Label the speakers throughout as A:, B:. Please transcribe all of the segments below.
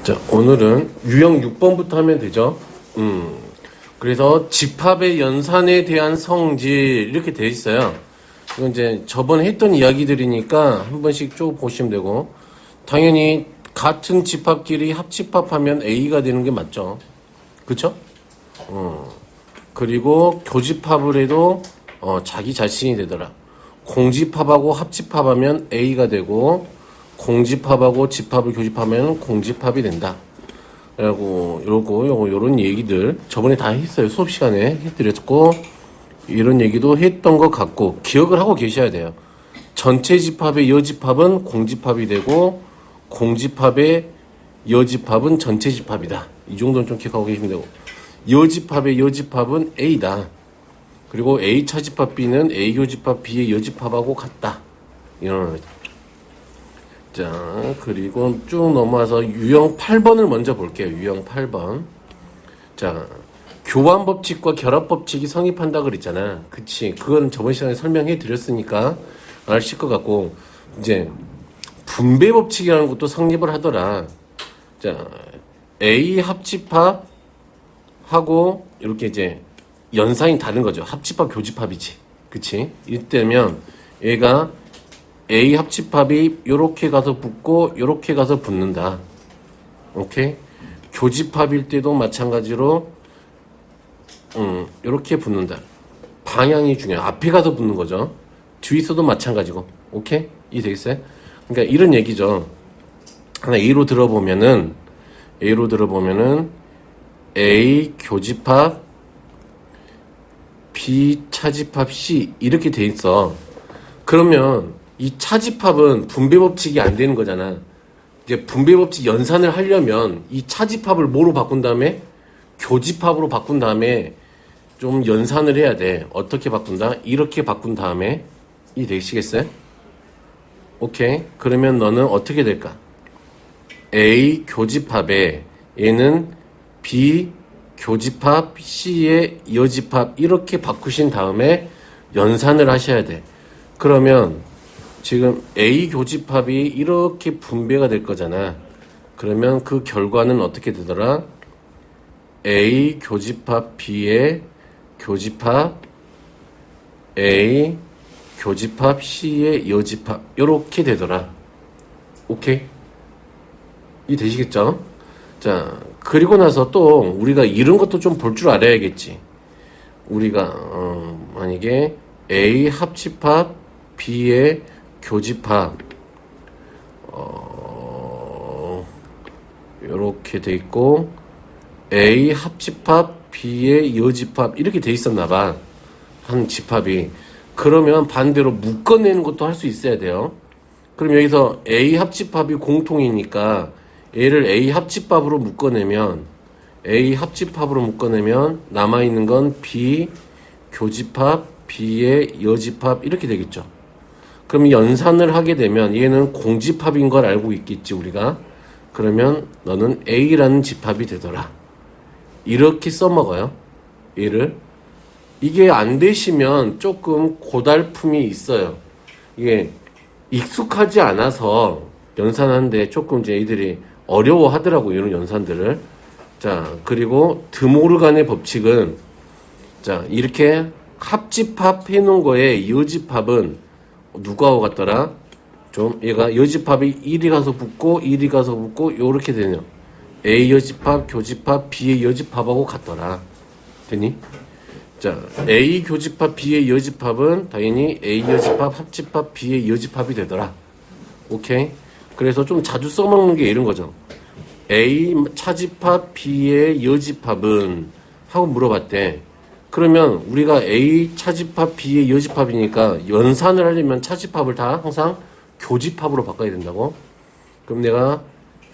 A: 자, 오늘은 유형 6번부터 하면 되죠. 그래서 집합의 연산에 대한 성질 이렇게 돼 있어요. 이건 이제 저번에 했던 이야기들이니까 한 번씩 쭉 보시면 되고, 당연히 같은 집합끼리 합집합하면 A가 되는 게 맞죠. 그쵸? 그리고 교집합을 해도 자기 자신이 되더라. 공집합하고 합집합하면 A가 되고, 공집합하고 집합을 교집하면 공집합이 된다. 그리고 요런 얘기들 저번에 다 했어요. 수업 시간에 해드렸고, 이런 얘기도 했던 것 같고 기억을 하고 계셔야 돼요. 전체 집합의 여집합은 공집합이 되고, 공집합의 여집합은 전체 집합이다. 이 정도는 좀 기억하고 계시면 되고, 여집합의 여집합은 A다. 그리고 A 차집합 B는 A 교집합 B의 여집합하고 같다. 이런. 자, 그리고 쭉 넘어와서 유형 8번을 먼저 볼게요. 유형 8번. 자, 교환 법칙과 결합 법칙이 성립한다 그랬잖아. 그치. 그건 저번 시간에 설명해 드렸으니까 아실 것 같고, 이제 분배 법칙이라는 것도 성립을 하더라. 자, A 합집합하고 이렇게 이제 연산이 다른 거죠. 합집합, 교집합이지. 그치. 이때면 얘가 A 합집합이 요렇게 가서 붙고 요렇게 가서 붙는다. 오케이? 교집합일 때도 마찬가지로 요렇게 붙는다. 방향이 중요해. 앞에 가서 붙는 거죠. 뒤에 있어도 마찬가지고. 오케이? 이해 되겠어요? 그러니까 이런 얘기죠. 하나 A로 들어보면은 A 교집합 B 차집합 C 이렇게 돼 있어. 그러면 이 차집합은 분배 법칙이 안 되는 거잖아. 이제 분배 법칙 연산을 하려면 이 차집합을 뭐로 바꾼 다음에 교집합으로 바꾼 다음에 좀 연산을 해야 돼. 어떻게 바꾼다? 이렇게 바꾼 다음에 이 되시겠어요? 오케이. 그러면 너는 어떻게 될까? A 교집합에 얘는 B 교집합 C의 여집합 이렇게 바꾸신 다음에 연산을 하셔야 돼. 그러면 지금 A 교집합이 이렇게 분배가 될 거잖아. 그러면 그 결과는 어떻게 되더라? A 교집합 B의 교집합 A 교집합 C의 여집합 이렇게 되더라. 오케이? 이 되시겠죠? 자, 그리고 나서 또 우리가 이런 것도 좀 볼 줄 알아야겠지. 우리가 만약에 A 합집합 B의 교집합 요렇게 돼 있고 A 합집합 B의 여집합 이렇게 돼 있었나 봐. 한 집합이. 그러면 반대로 묶어내는 것도 할 수 있어야 돼요. 그럼 여기서 A 합집합이 공통이니까 얘를 A 합집합으로 묶어내면 남아있는 건 B 교집합 B의 여집합 이렇게 되겠죠. 그럼 연산을 하게 되면 얘는 공집합인 걸 알고 있겠지 우리가. 그러면 너는 A라는 집합이 되더라. 이렇게 써먹어요. 얘를. 이게 안 되시면 조금 고달픔이 있어요. 이게 익숙하지 않아서 연산하는데 조금 이제 애들이 어려워 하더라고 이런 연산들을. 자, 그리고 드모르간의 법칙은 자, 이렇게 합집합 해놓은 거에 여집합은 누구하고 같더라? 좀 얘가 여집합이 1이 가서 붙고 1이 가서 붙고 요렇게 되냐. A 여집합, 교집합, B의 여집합하고 같더라. 되니? 자, A 교집합, B의 여집합은 당연히 A 여집합, 합집합, B의 여집합이 되더라. 오케이? 그래서 좀 자주 써먹는 게 이런 거죠. A 차집합, B의 여집합은 하고 물어봤대. 그러면 우리가 A 차집합 B의 여집합이니까 연산을 하려면 차집합을 다 항상 교집합으로 바꿔야 된다고. 그럼 내가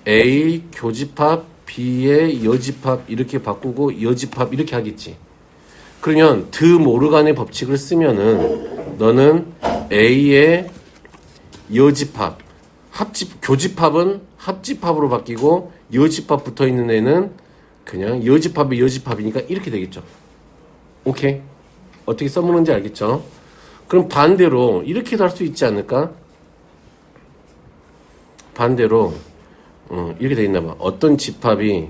A: A 교집합 B의 여집합 이렇게 바꾸고 여집합 이렇게 하겠지. 그러면 드모르간의 법칙을 쓰면은 너는 A의 여집합 교집합은 합집합으로 바뀌고 여집합 붙어있는 애는 그냥 여집합의 여집합이니까 이렇게 되겠죠. 오케이? 어떻게 써먹는지 알겠죠? 그럼 반대로 이렇게도 할 수 있지 않을까? 반대로 이렇게 돼 있나 봐. 어떤 집합이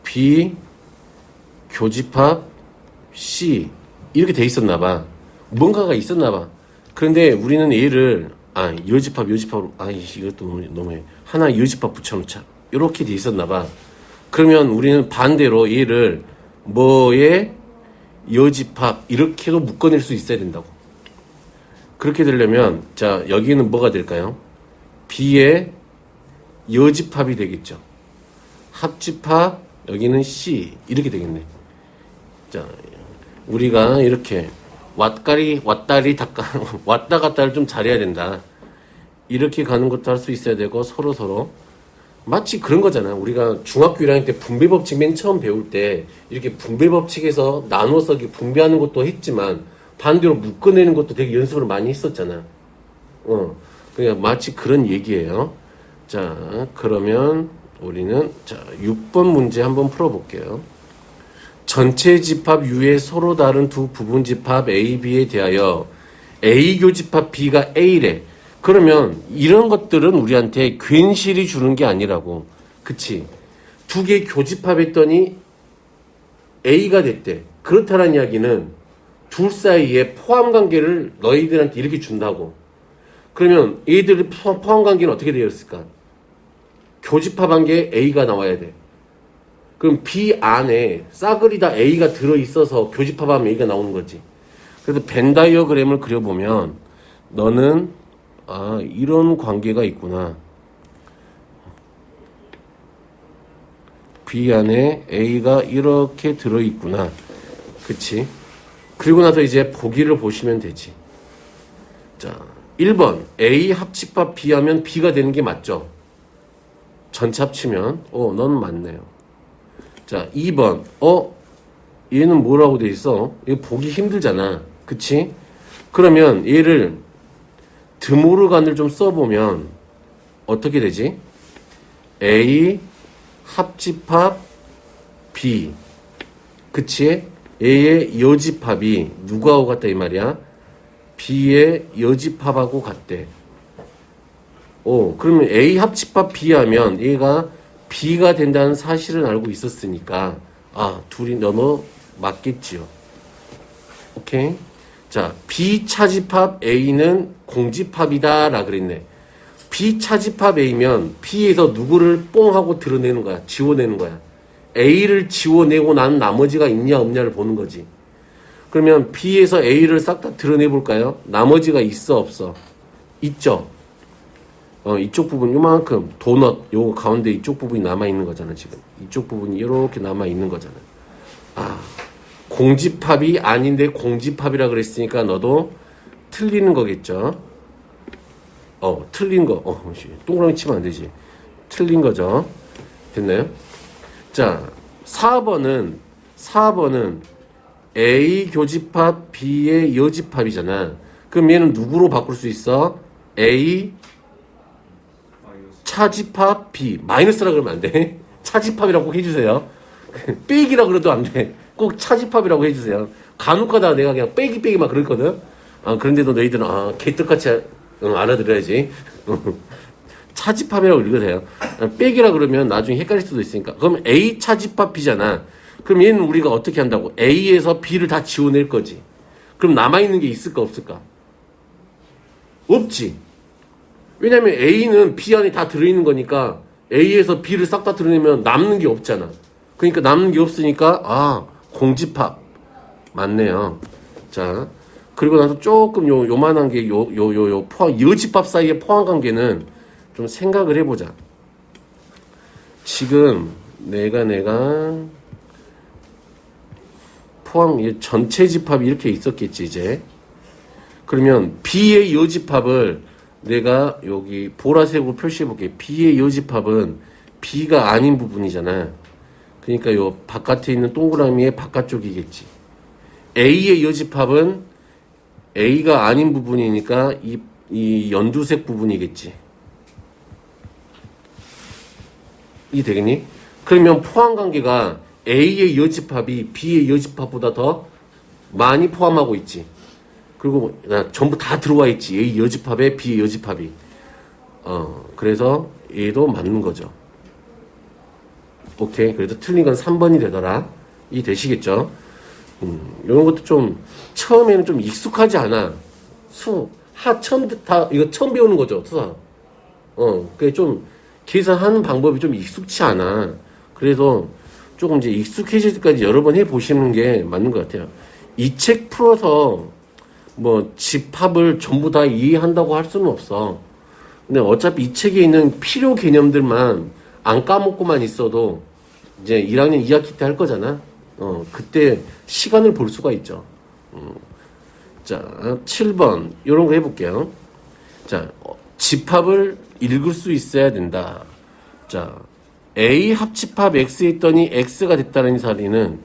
A: B 교집합 C 이렇게 돼 있었나 봐. 뭔가가 있었나 봐. 그런데 우리는 얘를 여집합 여집합으로 이것도 너무해. 하나 여집합 붙여놓자. 이렇게 돼 있었나 봐. 그러면 우리는 반대로 얘를 뭐의 여집합 이렇게도 묶어낼 수 있어야 된다고. 그렇게 되려면 자 여기는 뭐가 될까요? B의 여집합이 되겠죠. 합집합 여기는 C 이렇게 되겠네. 자 우리가 이렇게 왔다리 왔다 갔다를 좀 잘해야 된다. 이렇게 가는 것도 할 수 있어야 되고 서로 마치 그런 거잖아. 우리가 중학교 1학년 때 분배법칙 맨 처음 배울 때 이렇게 분배법칙에서 나눠서 분배하는 것도 했지만 반대로 묶어내는 것도 되게 연습을 많이 했었잖아. 그냥 마치 그런 얘기예요. 자 그러면 우리는 자 6번 문제 한번 풀어볼게요. 전체 집합 U의 서로 다른 두 부분 집합 A, B에 대하여 A 교집합 B가 A래. 그러면 이런 것들은 우리한테 괜시리 주는 게 아니라고. 그치? 두 개 교집합했더니 A가 됐대. 그렇다는 이야기는 둘 사이에 포함관계를 너희들한테 이렇게 준다고. 그러면 얘들의 포함관계는 어떻게 되었을까? 교집합한 게 A가 나와야 돼. 그럼 B 안에 싸그리 다 A가 들어있어서 교집합하면 A가 나오는 거지. 그래서 벤 다이어그램을 그려보면 너는 이런 관계가 있구나. B 안에 A가 이렇게 들어있구나. 그치? 그리고 나서 이제 보기를 보시면 되지. 자, 1번 A 합집합 B 하면 B가 되는 게 맞죠? 전체 합치면 넌 맞네요. 자, 2번 얘는 뭐라고 돼 있어? 이거 보기 힘들잖아. 그치? 그러면 얘를 드모르간을 좀 써보면 어떻게 되지? A 합집합 B 그치? A의 여집합이 누구하고 같다 이 말이야? B의 여집합하고 같대. 그러면 A 합집합 B 하면 얘가 B가 된다는 사실은 알고 있었으니까 둘이 너무 맞겠지요. 오케이? 자, B 차집합 A는 공집합이다 라 그랬네. B 차집합 A면 B에서 누구를 뽕 하고 드러내는 거야. 지워내는 거야. A를 지워내고 난 나머지가 있냐 없냐를 보는 거지. 그러면 B에서 A를 싹 다 드러내 볼까요? 나머지가 있어 없어? 있죠. 이쪽 부분 요만큼 도넛 요 가운데 이쪽 부분이 남아 있는 거잖아. 지금 이쪽 부분이 이렇게 남아 있는 거잖아. 공집합이 아닌데 공집합이라 그랬으니까 너도 틀리는 거겠죠. 틀린 거. 동그라미 치면 안 되지. 틀린 거죠. 됐나요? 자, 4번은 A 교집합 B의 여집합이잖아. 그럼 얘는 누구로 바꿀 수 있어? A 차집합 B. 마이너스라 그러면 안 돼. 차집합이라고 꼭 해주세요. 빼기라 그래도 안 돼. 꼭 차집합이라고 해주세요. 간혹가다 내가 그냥 빼기 막 그랬거든. 그런데도 너희들은 개떡같이 알아들어야지. 차집합이라고 읽으세요. 빼기라 그러면 나중에 헷갈릴 수도 있으니까. 그럼 A 차집합 B잖아. 그럼 얘는 우리가 어떻게 한다고? A에서 B를 다 지워낼 거지. 그럼 남아있는 게 있을까 없을까? 없지. 왜냐면 A는 B 안에 다 들어있는 거니까 A에서 B를 싹 다 드러내면 남는 게 없잖아. 그러니까 남는 게 없으니까 공집합 맞네요. 자, 그리고 나서 조금 요만한 게 여집합 사이의 포함 관계는 좀 생각을 해보자. 지금 내가 포함 전체 집합이 이렇게 있었겠지 이제. 그러면 B의 여집합을 내가 여기 보라색으로 표시해볼게. B의 여집합은 B가 아닌 부분이잖아. 그러니까 요 바깥에 있는 동그라미의 바깥쪽이겠지. A의 여집합은 A가 아닌 부분이니까 이 연두색 부분이겠지. 이 되겠니? 그러면 포함관계가 A의 여집합이 B의 여집합보다 더 많이 포함하고 있지. 그리고 전부 다 들어와 있지. A 여집합에 B의 여집합이. 그래서 얘도 맞는 거죠. 오케이. 그래도 틀린 건 3번이 되더라. 이 되시겠죠? 이런 것도 좀 처음에는 좀 익숙하지 않아. 이거 처음 배우는 거죠, 투사. 그게 좀 계산하는 방법이 좀 익숙치 않아. 그래서 조금 이제 익숙해질 때까지 여러 번 해보시는 게 맞는 것 같아요. 이 책 풀어서 뭐 집합을 전부 다 이해한다고 할 수는 없어. 근데 어차피 이 책에 있는 필요 개념들만 안 까먹고만 있어도 이제 1학년 2학기 때 할 거잖아. 그때 시간을 볼 수가 있죠. 자, 7번 이런 거 해볼게요. 자, 집합을 읽을 수 있어야 된다. 자, A 합집합 X 했더니 X가 됐다는 사리는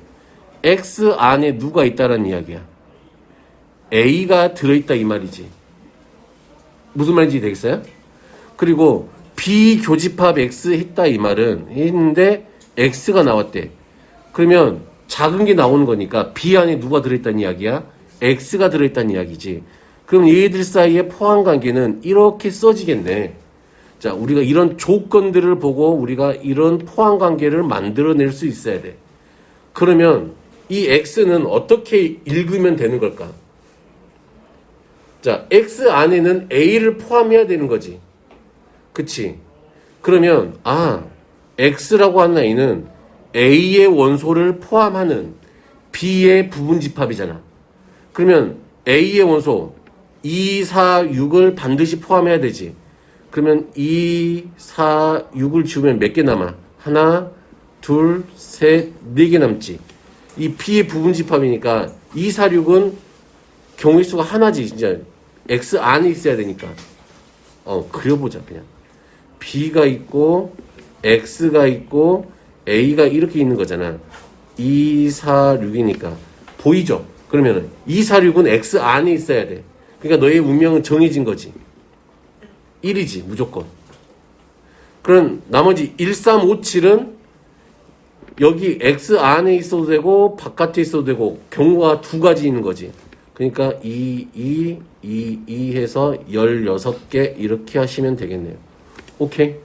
A: X 안에 누가 있다는 이야기야. A가 들어있다 이 말이지. 무슨 말인지 되겠어요? 그리고 B 교집합 X 했다 이 말은 했는데 X가 나왔대. 그러면 작은 게 나오는 거니까 B 안에 누가 들어있다는 이야기야? X가 들어있다는 이야기지. 그럼 얘들 사이의 포함 관계는 이렇게 써지겠네. 자, 우리가 이런 조건들을 보고 우리가 이런 포함 관계를 만들어낼 수 있어야 돼. 그러면 이 X는 어떻게 읽으면 되는 걸까? 자, X 안에는 A를 포함해야 되는 거지. 그치? 그러면, X라고 하는 아이는 A의 원소를 포함하는 B의 부분집합이잖아. 그러면 A의 원소 2, 4, 6을 반드시 포함해야 되지. 그러면 2, 4, 6을 지우면 몇 개 남아? 하나, 둘, 셋, 4개 남지. 이 B의 부분집합이니까 2, 4, 6은 경우의 수가 하나지. 진짜 X 안에 있어야 되니까. 그려보자 그냥. B가 있고 X가 있고 A가 이렇게 있는 거잖아. 2, 4, 6이니까 보이죠? 그러면은 2, 4, 6은 X 안에 있어야 돼. 그러니까 너의 운명은 정해진 거지. 1이지 무조건. 그럼 나머지 1, 3, 5, 7은 여기 X 안에 있어도 되고 바깥에 있어도 되고 경우가 두 가지 있는 거지. 그러니까 2 해서 16개 이렇게 하시면 되겠네요. 오케이.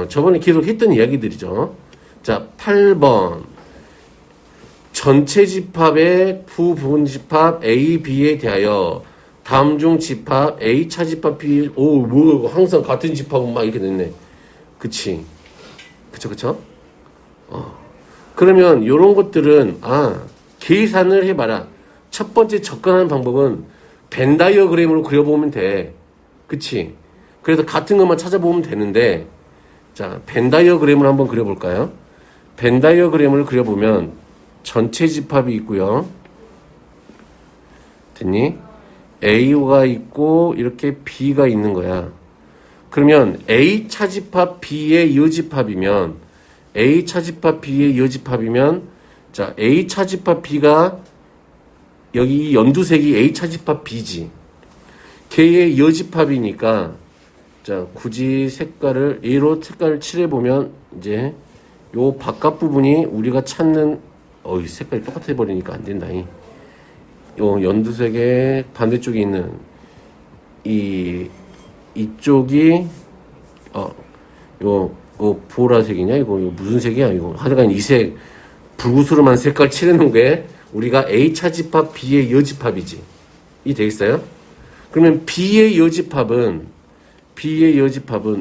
A: 저번에 계속 했던 이야기들이죠. 자, 8번. 전체 집합의 부분 집합 A, B에 대하여 다음 중 집합 A 차 집합 B, 항상 같은 집합은 막 이렇게 됐네. 그치. 그쵸. 그러면 요런 것들은, 계산을 해봐라. 첫 번째 접근하는 방법은 벤 다이어그램으로 그려보면 돼. 그치? 그래서 같은 것만 찾아보면 되는데, 자, 벤 다이어그램을 한번 그려볼까요? 벤 다이어그램을 그려보면 전체 집합이 있고요. 됐니? A가 있고 이렇게 B가 있는 거야. 그러면 A 차집합 B의 여집합이면 A 차집합 B의 여집합이면 자, A 차집합 B가 여기 연두색이 A 차집합 B지. 걔의 여집합이니까 자, 굳이 색깔을 A로 색깔을 칠해보면 이제 요 바깥 부분이 우리가 찾는 색깔이 똑같아 버리니까 안 된다. 요 연두색의 반대쪽에 있는 이쪽이 요 보라색이냐 이거 무슨 색이야 이거 하여간 이 색 불구스름한 색깔 칠해놓은 게 우리가 A 차집합 B의 여집합이지. 이 되겠어요? 그러면 B의 여집합은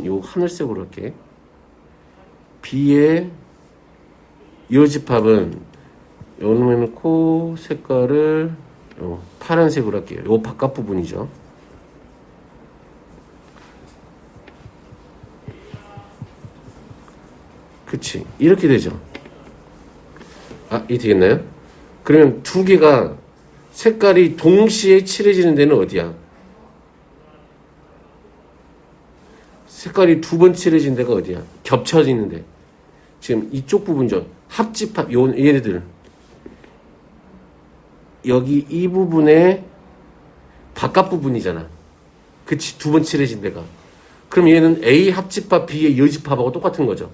A: 요 하늘색으로 할게. B의 여집합은 요놈의 코 색깔을 요 파란색으로 할게요. 요 바깥 부분이죠. 그치. 이렇게 되죠. 이 되겠나요? 그러면 두 개가 색깔이 동시에 칠해지는 데는 어디야? 색깔이 두 번 칠해진 데가 어디야? 겹쳐지는데. 지금 이쪽 부분이죠. 합집합, 얘네들. 여기 이 부분의 바깥 부분이잖아. 그치? 두 번 칠해진 데가. 그럼 얘는 A 합집합 B의 여집합하고 똑같은 거죠.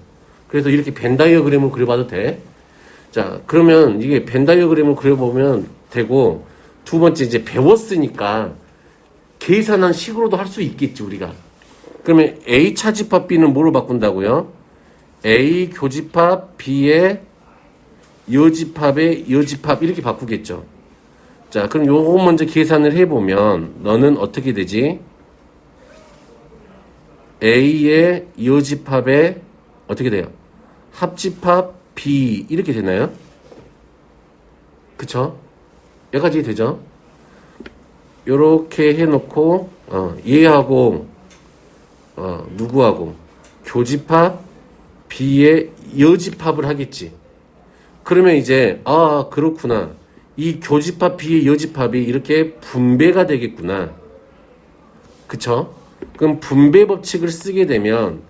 A: 그래서 이렇게 벤 다이어그램을 그려봐도 돼. 자, 그러면 이게 벤 다이어그램을 그려보면 되고, 두 번째 이제 배웠으니까 계산한 식으로도 할 수 있겠지, 우리가. 그러면 A 차집합 B는 뭐로 바꾼다고요? A 교집합 B의 여집합의 여집합 이렇게 바꾸겠죠. 자, 그럼 요거 먼저 계산을 해보면 너는 어떻게 되지? A의 여집합의 어떻게 돼요? 합집합 B 이렇게 되나요? 그쵸? 여기까지 되죠? 요렇게 해놓고 얘하고 누구하고 교집합 B의 여집합을 하겠지. 그러면 이제 그렇구나. 이 교집합 B의 여집합이 이렇게 분배가 되겠구나. 그쵸? 그럼 분배 법칙을 쓰게 되면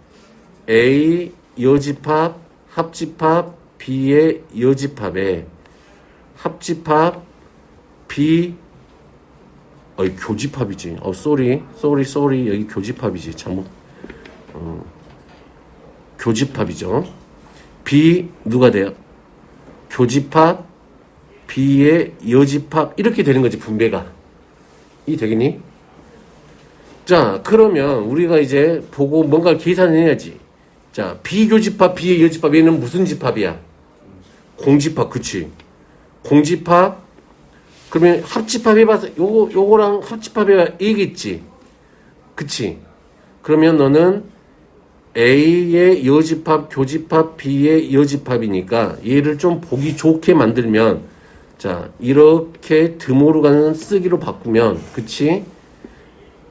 A: A 여집합 합집합 B의 여집합에 합집합 B 교집합이지. 쏘리. 여기 교집합이지. 잘못. 교집합이죠. B 누가 돼요? 교집합 B의 여집합 이렇게 되는 거지. 분배가. 이 되겠니? 자, 그러면 우리가 이제 보고 뭔가를 계산해야지. 자, B교집합 B의 여집합 얘는 무슨 집합이야? 공집합. 그치? 공집합 그러면 합집합 해봐서 요거랑 합집합 해봐 이겠지. 그치? 그러면 너는 A의 여집합 교집합 B의 여집합이니까 얘를 좀 보기 좋게 만들면 자 이렇게 드모로 가는 쓰기로 바꾸면 그치?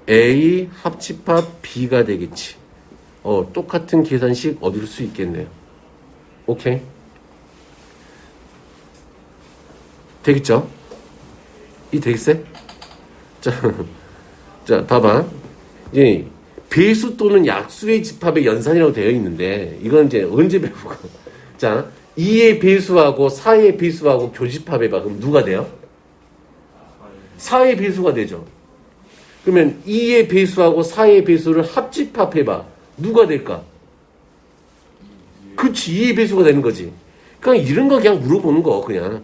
A: A 합집합 B가 되겠지. 똑같은 계산식 얻을 수 있겠네요. 오케이? 되겠죠? 이 되겠어요? 자, 봐봐. 이제 배수 또는 약수의 집합의 연산이라고 되어 있는데 이건 이제 언제 배우고? 자, 2의 배수하고 4의 배수하고 교집합해봐. 그럼 누가 돼요? 4의 배수가 되죠. 그러면 2의 배수하고 4의 배수를 합집합해봐. 누가 될까? 그치, 2의 배수가 되는 거지. 그냥 이런 거 그냥 물어보는 거, 그냥.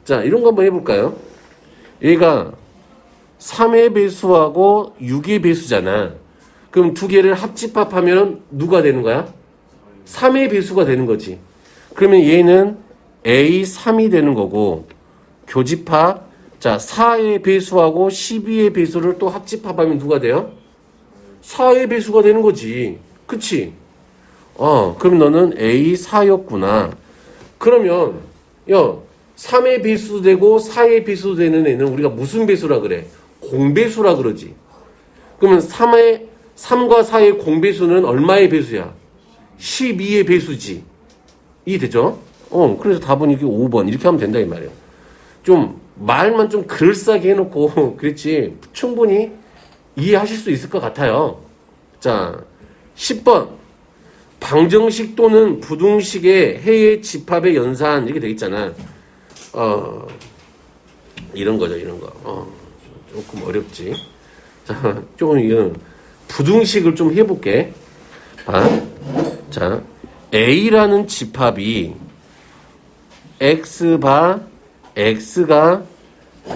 A: 자, 이런 거 한번 해볼까요? 얘가 3의 배수하고 6의 배수잖아. 그럼 두 개를 합집합하면 누가 되는 거야? 3의 배수가 되는 거지. 그러면 얘는 A3이 되는 거고, 교집합, 자, 4의 배수하고 12의 배수를 또 합집합하면 누가 돼요? 4의 배수가 되는 거지. 그치? 그럼 너는 A4였구나. 그러면, 3의 배수 되고 4의 배수 되는 애는 우리가 무슨 배수라 그래? 공배수라 그러지. 그러면 3과 4의 공배수는 얼마의 배수야? 12의 배수지. 이해되죠? 그래서 답은 이게 5번. 이렇게 하면 된다, 이 말이야. 좀, 말만 좀 그럴싸하게 해놓고, 그렇지. 충분히 이해하실 수 있을 것 같아요. 자, 10번. 방정식 또는 부등식의 해의 집합의 연산. 이렇게 돼 있잖아. 이런 거죠, 이런 거. 조금 어렵지. 자, 조금 이건 부등식을 좀 해볼게. 자, A라는 집합이 X가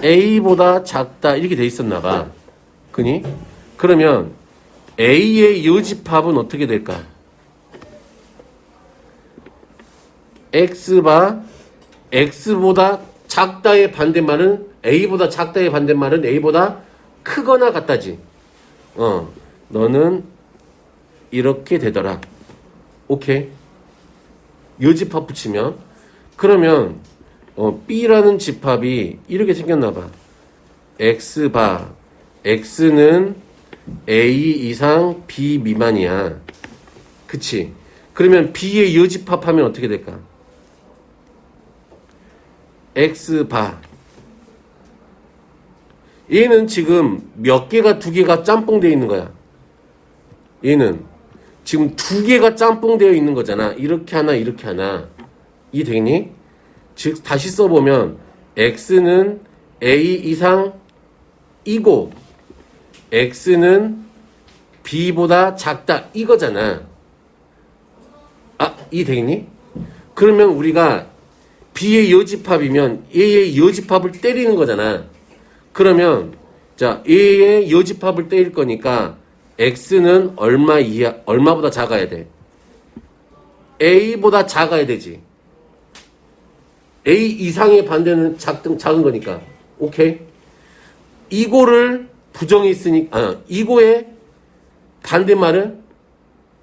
A: A보다 작다 이렇게 돼 있었나 봐. 그니? 그러면 A의 여집합은 어떻게 될까? X보다 작다의 반대말은 A보다 작다의 반대말은 A보다 크거나 같다지. 너는 이렇게 되더라. 오케이. 여집합 붙이면 그러면 B라는 집합이 이렇게 생겼나 봐. X는 A 이상 B 미만이야. 그치? 그러면 B의 여집합하면 어떻게 될까? X바. 얘는 지금 몇 개가 두 개가 짬뽕되어 있는 거야. 얘는 지금 두 개가 짬뽕되어 있는 거잖아. 이렇게 하나, 이렇게 하나. 이게 되겠니? 즉, 다시 써보면, X는 A 이상 이고, X는 B보다 작다. 이거잖아. 이게 되겠니? 그러면 우리가 B의 여집합이면 A의 여집합을 때리는 거잖아. 그러면, 자, A의 여집합을 때릴 거니까, x는 얼마 이하, 얼마보다 작아야 돼? a보다 작아야 되지. a 이상의 반대는 작은 거니까. 오케이? 이거를 부정이 있으니까, 이거의 반대말은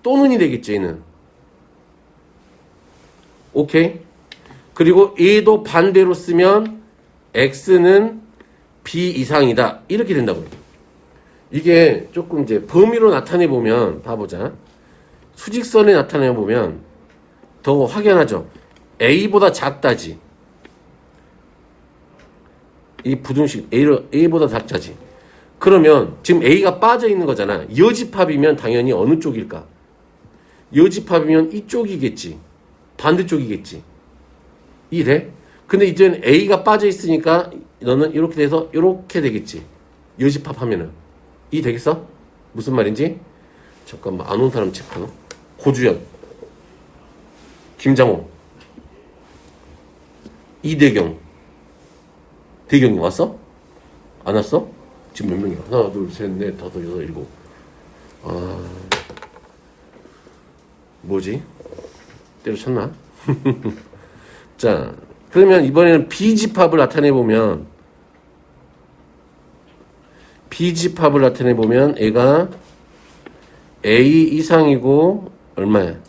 A: 또는이 되겠지, 얘는. 오케이? 그리고 a도 반대로 쓰면 x는 b 이상이다. 이렇게 된다고요. 이게 조금 이제 범위로 나타내 보면, 봐보자. 수직선에 나타내 보면 더 확연하죠. a보다 작다지. 이 부등식 a보다 작다지. 그러면 지금 a가 빠져 있는 거잖아. 여집합이면 당연히 어느 쪽일까? 여집합이면 이쪽이겠지. 반대쪽이겠지. 이래? 근데 이제는 a가 빠져 있으니까 너는 이렇게 돼서 이렇게 되겠지. 여집합하면은. 이 되겠어? 무슨 말인지? 잠깐만, 안 온 사람 체크하나? 고주연, 김장호, 이대경. 대경이 왔어? 안 왔어? 지금 몇 명이야? 하나, 둘, 셋, 넷, 다섯, 여섯, 일곱. 뭐지? 때려쳤나? 자, 그러면 이번에는 비집합을 나타내보면, 얘가 A 이상이고, 얼마야?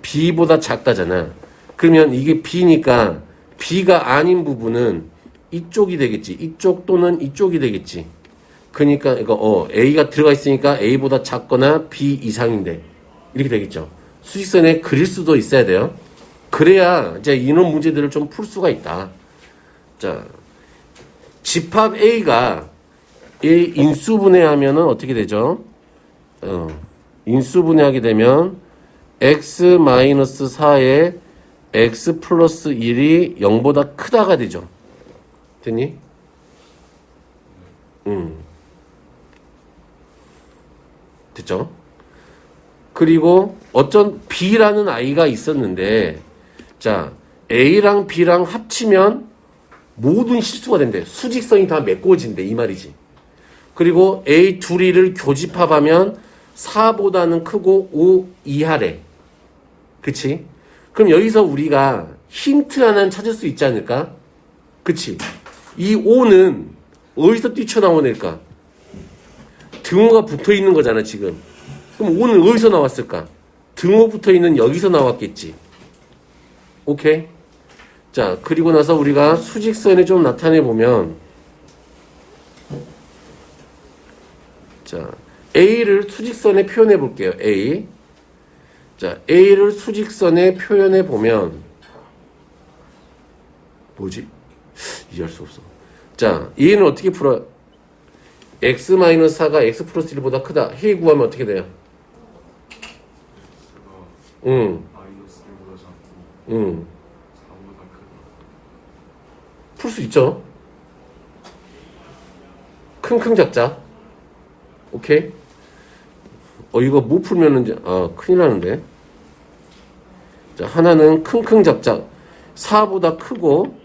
A: B보다 작다잖아. 그러면 이게 B니까, B가 아닌 부분은 이쪽이 되겠지. 이쪽 또는 이쪽이 되겠지. 그러니까, 이거, A가 들어가 있으니까 A보다 작거나 B 이상인데, 이렇게 되겠죠. 수직선에 그릴 수도 있어야 돼요. 그래야 이제 이런 문제들을 좀 풀 수가 있다. 자, 집합 A가 A 인수분해하면은 어떻게 되죠? 인수분해하게 되면 x-4에 x 플러스 1이 0보다 크다가 되죠. 됐니? 됐죠? 그리고 어쩐 B라는 아이가 있었는데, 자, A랑 B랑 합치면 모든 실수가 된대. 수직선이 다 메꿔진대. 이 말이지. 그리고 A 둘이를 교집합하면 4보다는 크고 5 이하래. 그치? 그럼 여기서 우리가 힌트 하나는 찾을 수 있지 않을까? 그치? 이 5는 어디서 뛰쳐나오낼까? 등호가 붙어 있는 거잖아, 지금. 그럼 5는 어디서 나왔을까? 등호 붙어 있는 여기서 나왔겠지. 오케이? 자, 그리고 나서 우리가 수직선에 좀 나타내 보면, 자, A를 수직선에 표현해 볼게요. A. 자, A를 수직선에 표현해 보면, 뭐지? 이해할 수 없어. 자, 얘는 어떻게 풀어? x-4가 x 플러스 1보다 크다. 해이 구하면 어떻게 돼요? 풀 수 있죠? 킁킁 작자. 오케이? 이거 못 풀면은 이제, 큰일 나는데. 자, 하나는 킁킁 작자. 4보다 크고,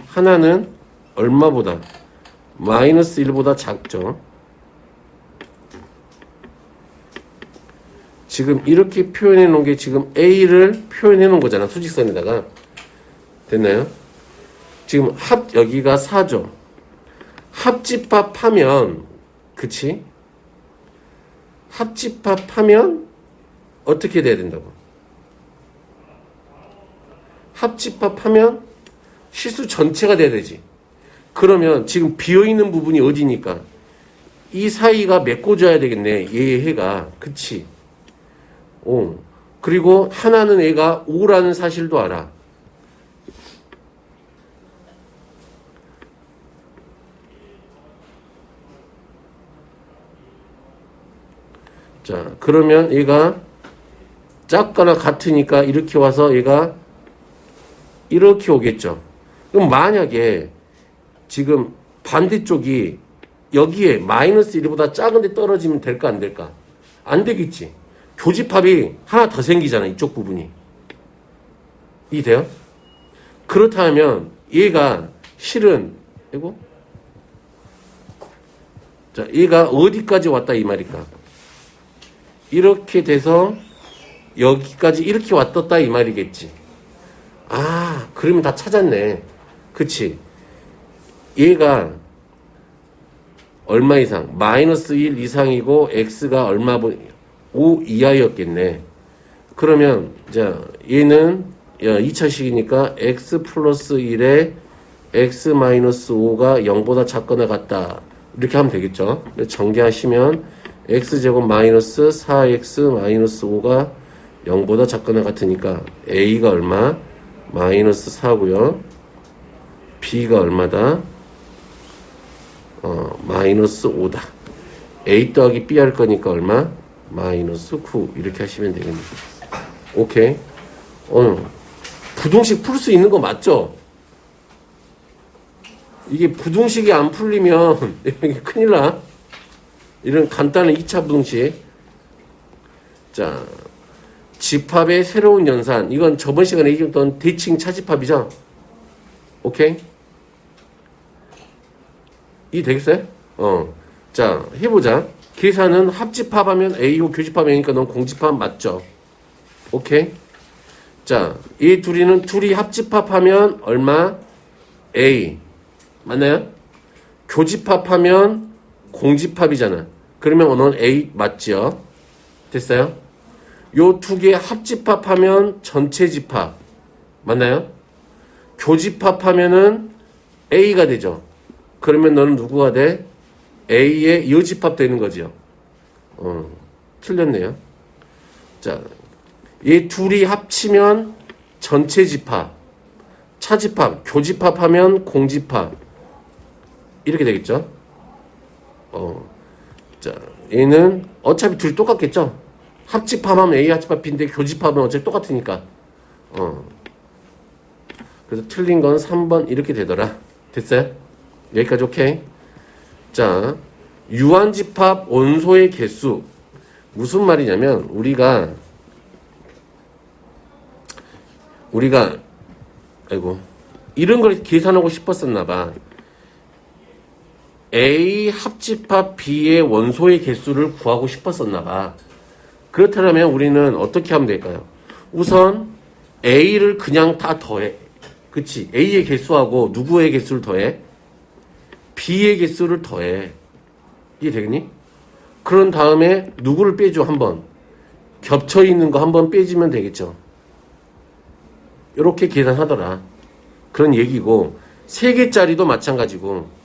A: 하나는 얼마보다? 마이너스 1보다 작죠. 지금 이렇게 표현해 놓은 게 지금 A를 표현해 놓은 거잖아. 수직선에다가. 됐나요? 지금 여기가 4죠. 합집합하면, 그치? 합집합하면 어떻게 돼야 된다고? 합집합하면 실수 전체가 돼야 되지. 그러면 지금 비어있는 부분이 어디니까? 이 사이가 메꿔줘야 되겠네. 얘 해가. 그치? 그리고 하나는 애가 5라는 사실도 알아. 자, 그러면 얘가 작거나 같으니까 이렇게 와서 얘가 이렇게 오겠죠. 그럼 만약에 지금 반대쪽이 여기에 마이너스 1보다 작은데 떨어지면 될까 안 될까? 안 되겠지. 교집합이 하나 더 생기잖아. 이쪽 부분이. 이해돼요? 그렇다면 얘가 실은 이거 자, 얘가 어디까지 왔다 이 말일까? 이렇게 돼서 여기까지 이렇게 왔었다 이 말이겠지. 아, 그러면 다 찾았네. 그치? 얘가 얼마 이상? 마이너스 1 이상이고 x가 얼마 5 이하였겠네. 그러면 자, 얘는 2차식이니까 x 플러스 1에 x 마이너스 5가 0보다 작거나 같다. 이렇게 하면 되겠죠. 전개하시면 x제곱 마이너스 4x 마이너스 5가 0보다 작거나 같으니까 a가 얼마? 마이너스 4고요. b가 얼마다? 마이너스 5다. a 더하기 b 할 거니까 얼마? 마이너스 9. 이렇게 하시면 되겠네요. 오케이. 부등식 풀 수 있는 거 맞죠? 이게 부등식이 안 풀리면 큰일 나. 이런 간단한 2차 부등식. 자, 집합의 새로운 연산. 이건 저번 시간에 얘기했던 대칭 차집합이죠? 오케이? 이 되겠어요? 자, 해보자. 계산은 합집합하면 A고 교집합 A니까 넌 공집합 맞죠? 오케이? 자, 이 둘이 합집합하면 얼마? A. 맞나요? 교집합하면 공집합이잖아. 그러면 넌 A 맞지요? 됐어요? 요 두 개 합집합하면 전체 집합. 맞나요? 교집합하면은 A가 되죠. 그러면 너는 누구가 돼? A의 여집합 되는 거죠. 틀렸네요. 자, 이 둘이 합치면 전체 집합. 차집합, 교집합하면 공집합. 이렇게 되겠죠. 자, 얘는 어차피 둘이 똑같겠죠. 합집합하면 A 합집합 B인데 교집합은 어차피 똑같으니까. 그래서 틀린 건 3번 이렇게 되더라. 됐어요? 여기까지 오케이? 자, 유한집합 원소의 개수. 무슨 말이냐면 우리가 아이고 이런 걸 계산하고 싶었었나 봐. A 합집합 B의 원소의 개수를 구하고 싶었었나 봐. 그렇다면 우리는 어떻게 하면 될까요? 우선 A를 그냥 다 더해. 그치? A의 개수하고 누구의 개수를 더해? B의 개수를 더해. 이해 되겠니? 그런 다음에 누구를 빼줘 한번. 겹쳐있는 거 한번 빼주면 되겠죠. 이렇게 계산하더라. 그런 얘기고 3개짜리도 마찬가지고.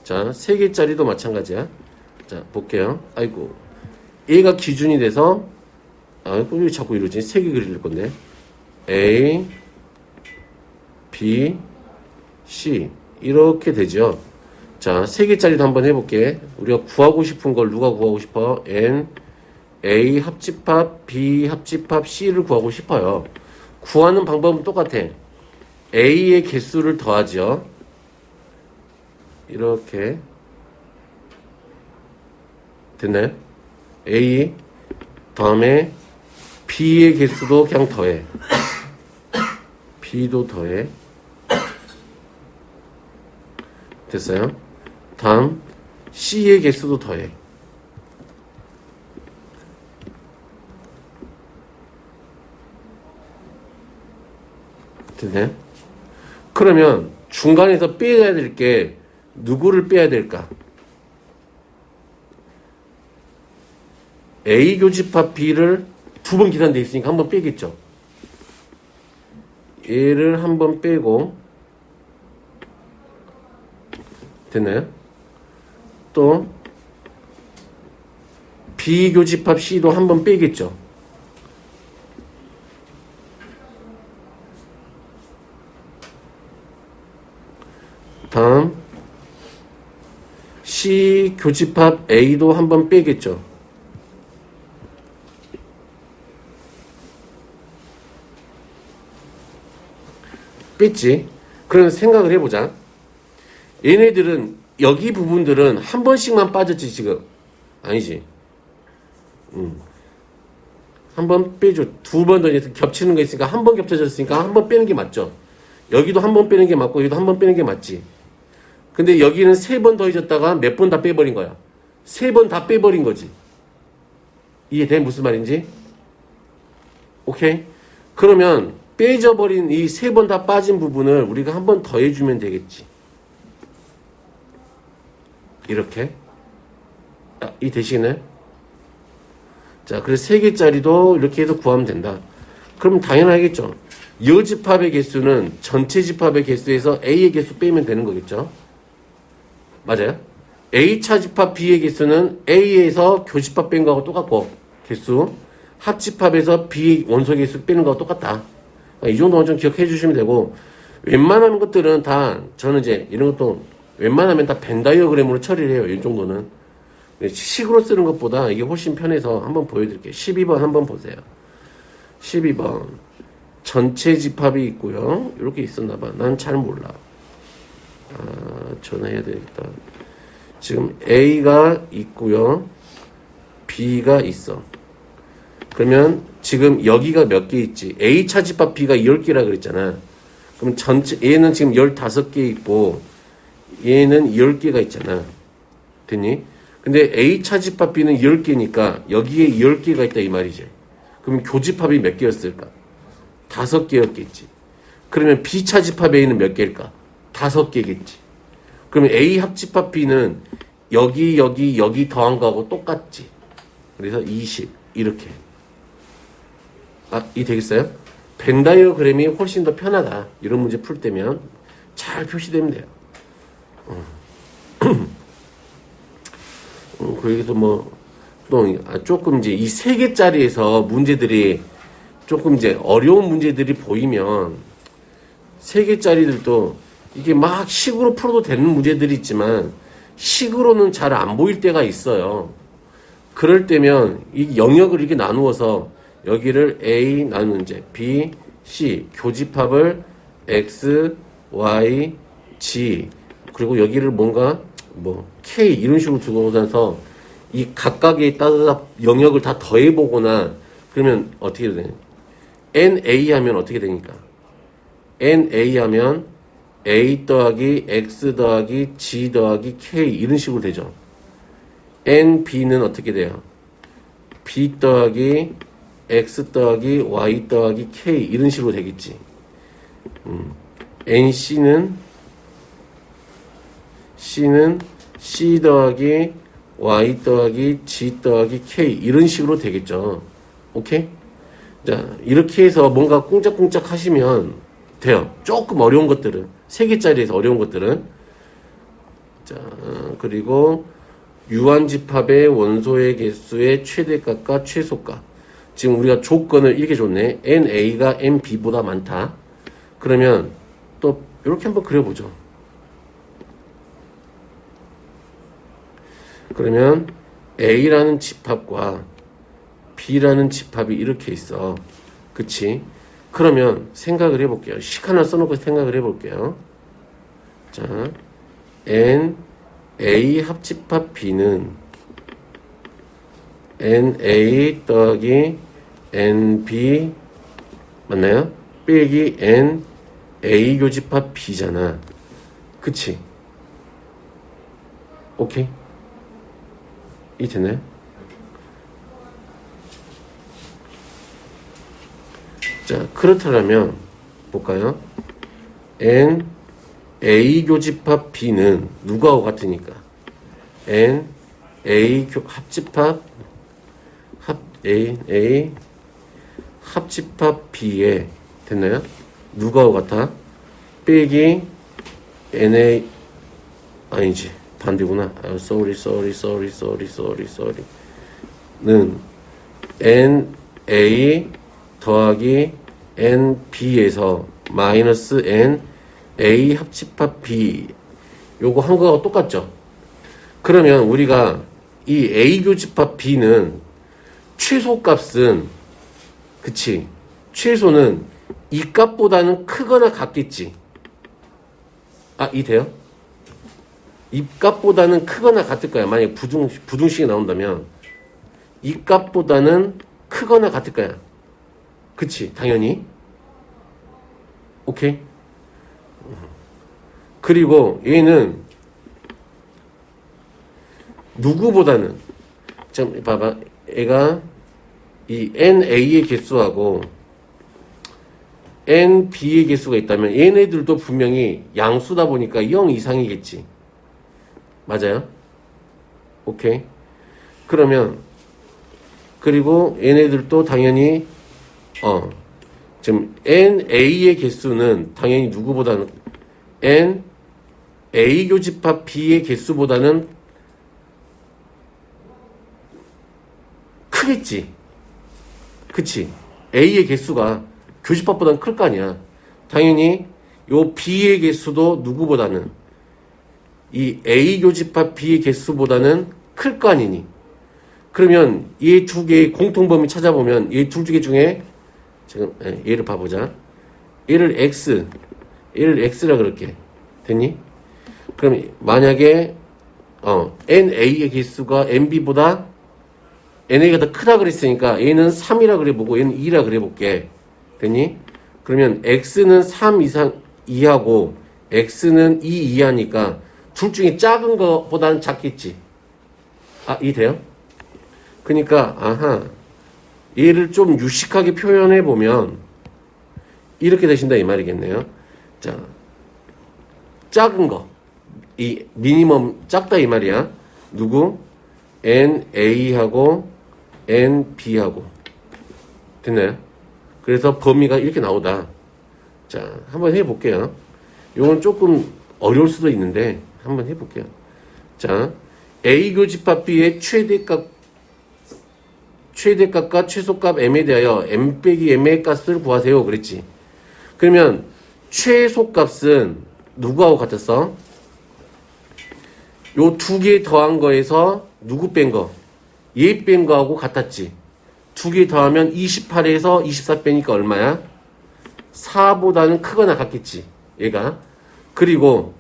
A: 자, 3개짜리도 마찬가지야. 자, 볼게요. 아이고, A가 기준이 돼서 왜 자꾸 이러지? 3개 그릴 건데. A, B, C 이렇게 되죠. 자, 3개짜리도 한번 해볼게. 우리가 구하고 싶은 걸 누가 구하고 싶어? N, A 합집합, B 합집합, C를 구하고 싶어요. 구하는 방법은 똑같아. A의 개수를 더하죠. 이렇게 됐나요? A 다음에 B의 개수도 그냥 더해. B도 더해. 됐어요? 다음 C의 개수도 더해. 됐나요? 그러면 중간에서 빼야 될 게 누구를 빼야 될까? A 교집합 B를 2번 계산돼 있으니까 한 번 빼겠죠. 얘를 한 번 빼고 됐나요? 또 B 교집합 C도 한 번 빼겠죠. 다음 C 교집합 A도 한 번 빼겠죠. 뺐지. 그럼 생각을 해보자. 얘네들은 여기 부분들은 한 번씩만 빠졌지 지금. 아니지. 한 번 빼줘. 2번 더 겹치는 거 있으니까 한 번 겹쳐졌으니까 한 번 빼는 게 맞죠. 여기도 한 번 빼는 게 맞고 여기도 한 번 빼는 게 맞지. 근데 여기는 3번 더해졌다가 몇 번 다 빼버린 거야. 세 번 다 빼버린 거지. 이해돼? 무슨 말인지? 오케이? 그러면 빼져버린 이 세 번 다 빠진 부분을 우리가 한 번 더 해주면 되겠지. 이렇게. 이 되시네? 자, 그래서 3개짜리도 이렇게 해서 구하면 된다. 그럼 당연하겠죠. 여집합의 개수는 전체 집합의 개수에서 A의 개수 빼면 되는 거겠죠. 맞아요? A차 집합 B의 개수는 A에서 교집합 뺀 거하고 똑같고, 개수. 합집합에서 B 원소 개수 빼는 거하고 똑같다. 이 정도만 좀 기억해 주시면 되고, 웬만한 것들은 다, 저는 이제 이런 것도 웬만하면 다 벤 다이어그램으로 처리를 해요. 이 정도는. 식으로 쓰는 것보다 이게 훨씬 편해서 한번 보여드릴게요. 12번 한번 보세요. 12번. 전체 집합이 있고요. 이렇게 있었나봐. 난 잘 몰라. 전화해야 되겠다. 지금 A가 있고요. B가 있어. 그러면 지금 여기가 몇 개 있지? A차 집합 B가 10개라 그랬잖아. 그럼 전체, 얘는 지금 15개 있고, 얘는 10개가 있잖아. 됐니? 근데 A차 집합 B는 10개니까 여기에 10개가 있다 이 말이지. 그럼 교집합이 몇 개였을까? 5개였겠지. 그러면 B차 집합 A는 몇 개일까? 5개겠지. 그러면 A 합집합 B는 여기 더한 거하고 똑같지. 그래서 20 이렇게. 이 되겠어요? 벤 다이어그램이 훨씬 더 편하다. 이런 문제 풀 때면 잘 표시되면 돼요. 그래서 또 조금 이제 이 3개짜리에서 문제들이 조금 이제 어려운 문제들이 보이면 3개짜리들도 이게 막 식으로 풀어도 되는 문제들이 있지만 식으로는 잘 안 보일 때가 있어요. 그럴 때면 이 영역을 이렇게 나누어서 여기를 A 나누는 이제 B, C 교집합을 X, Y, G 그리고 여기를 뭔가 K 이런 식으로 두고 나서 이 각각의 영역을 다 더해보거나 그러면 어떻게 되냐? NA 하면 어떻게 되니까? NA 하면 A 더하기 X 더하기 G 더하기 K 이런 식으로 되죠. NB는 어떻게 돼요? B 더하기 X 더하기 Y 더하기 K 이런 식으로 되겠지. NC는 C 더하기 Y 더하기 G 더하기 K 이런 식으로 되겠죠. 오케이? 자, 이렇게 해서 뭔가 꿍짝꿍짝 하시면 돼요. 조금 어려운 것들은 3개짜리에서 어려운 것들은 자, 그리고 유한집합의 원소의 개수의 최대값과 최소값 지금 우리가 조건을 이렇게 줬네. NA가 NB보다 많다. 그러면 또 이렇게 한번 그려보죠. 그러면 A라는 집합과 B라는 집합이 이렇게 있어. 그치? 그러면 생각을 해볼게요. 식 하나 써놓고 생각을 해볼게요. 자, NA 합집합 B는 NA 더하기 NB 맞나요? 빼기 NA 교집합 B잖아. 그치? 오케이? 이 되나요? 자, 그렇다면 볼까요? N A 교집합 B는 누구하고 같으니까? N A 합집합 A 합집합 B에 됐나요? 누구하고 같아? 빼기 NA 아니지 반대구나. sorry 는 NA 더하기 NB에서 마이너스 NA 합집합 B 요거 한 거하고 똑같죠? 그러면 우리가 이 A 교집합 B는 최소값은 그치? 최소는 이 값보다는 크거나 같겠지? 이 돼요? 이 값보다는 크거나 같을 거야. 만약에 부등식이 나온다면 이 값보다는 크거나 같을 거야. 그치? 당연히. 오케이? 그리고 얘는 누구보다는, 좀 봐봐. 얘가 이 NA의 개수하고 NB의 개수가 있다면 얘네들도 분명히 양수다 보니까 0 이상이겠지. 맞아요? 오케이. 그러면 그리고 얘네들도 당연히 지금 NA의 개수는 당연히 누구보다는 NA 교집합 B의 개수보다는 크겠지. 그치? A의 개수가 교집합보다는 클 거 아니야. 당연히 요 B의 개수도 누구보다는 이 A 교집합 B의 개수보다는 클 거 아니니. 그러면 이 두 개의 공통범위 찾아보면 이 둘 중에 지금 얘를 봐보자. 얘를 X라 그럴게. 됐니? 그럼 만약에 NA의 개수가 NB보다 NA가 더 크다 그랬으니까 얘는 3이라 그래보고 얘는 2라 그래볼게. 됐니? 그러면 X는 3 이상 이하고 X는 2 이하니까 둘 중에 작은 거보다는 작겠지. 이해돼요? 그러니까 얘를 좀 유식하게 표현해 보면 이렇게 되신다 이 말이겠네요. 자, 작은 거, 이 미니멈 작다 이 말이야. 누구? NA하고 NB하고 됐나요? 그래서 범위가 이렇게 나오다. 자, 한번 해볼게요. 이건 조금 어려울 수도 있는데 한번 해볼게요. 자, A 교집합 B의 최대값과 최소값 M에 대하여 M 빼기 M의 값을 구하세요. 그랬지. 그러면 최소값은 누구하고 같았어? 요 두 개 더한 거에서 누구 뺀 거? 얘 뺀 거하고 같았지. 두 개 더하면 28에서 24 빼니까 얼마야? 4보다는 크거나 같겠지. 얘가. 그리고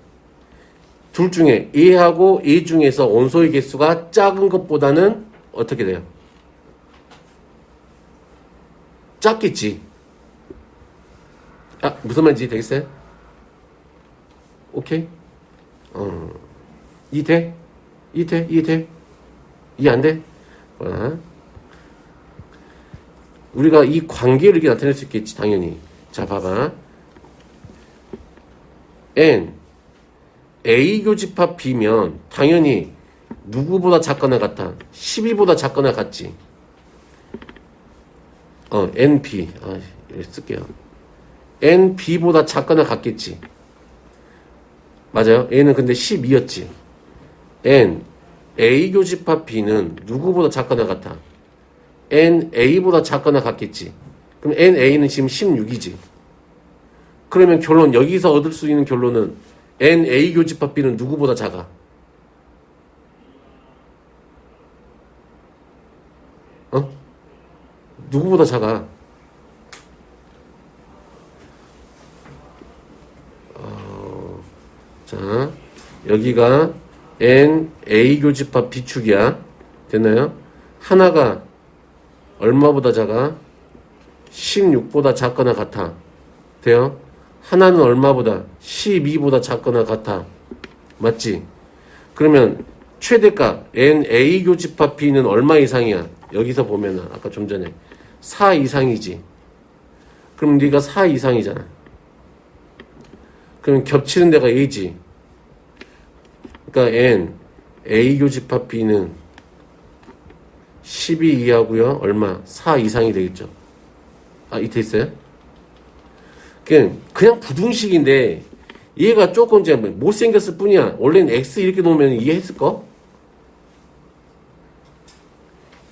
A: 둘 중에 얘하고 얘 중에서 원소의 개수가 작은 것보다는 어떻게 돼요? 작겠지. 무슨 말인지 되겠어요? 오케이? 이해? 이해 안 돼? 우리가 이 관계를 이렇게 나타낼 수 있겠지, 당연히. 자, 봐봐. N, A 교집합 B면 당연히 누구보다 작거나 같아? 12보다 작거나 같지. NB. 여기 쓸게요. NB보다 작거나 같겠지. 맞아요? A는 근데 12였지. N, A 교집합 B는 누구보다 작거나 같아? NA보다 작거나 같겠지. 그럼 NA는 지금 16이지. 그러면 결론, 여기서 얻을 수 있는 결론은 NA 교집합 B는 누구보다 작아? 누구보다 작아? 자, 여기가 NA 교집합 B축이야. 됐나요? 하나가 얼마보다 작아? 16보다 작거나 같아. 돼요? 하나는 얼마보다? 12보다 작거나 같아. 맞지? 그러면 최대값 NA 교집합 B는 얼마 이상이야? 여기서 보면은 아까 좀 전에 4 이상이지. 그럼 네가 4 이상이잖아. 그럼 겹치는 데가 A지. 그러니까 A 교집합 B는 12 이하고요. 얼마? 4 이상이 되겠죠. 이때 있어요? 그냥 부등식인데 얘가 조금 이제 못생겼을 뿐이야. 원래는 X 이렇게 놓으면 이해했을까?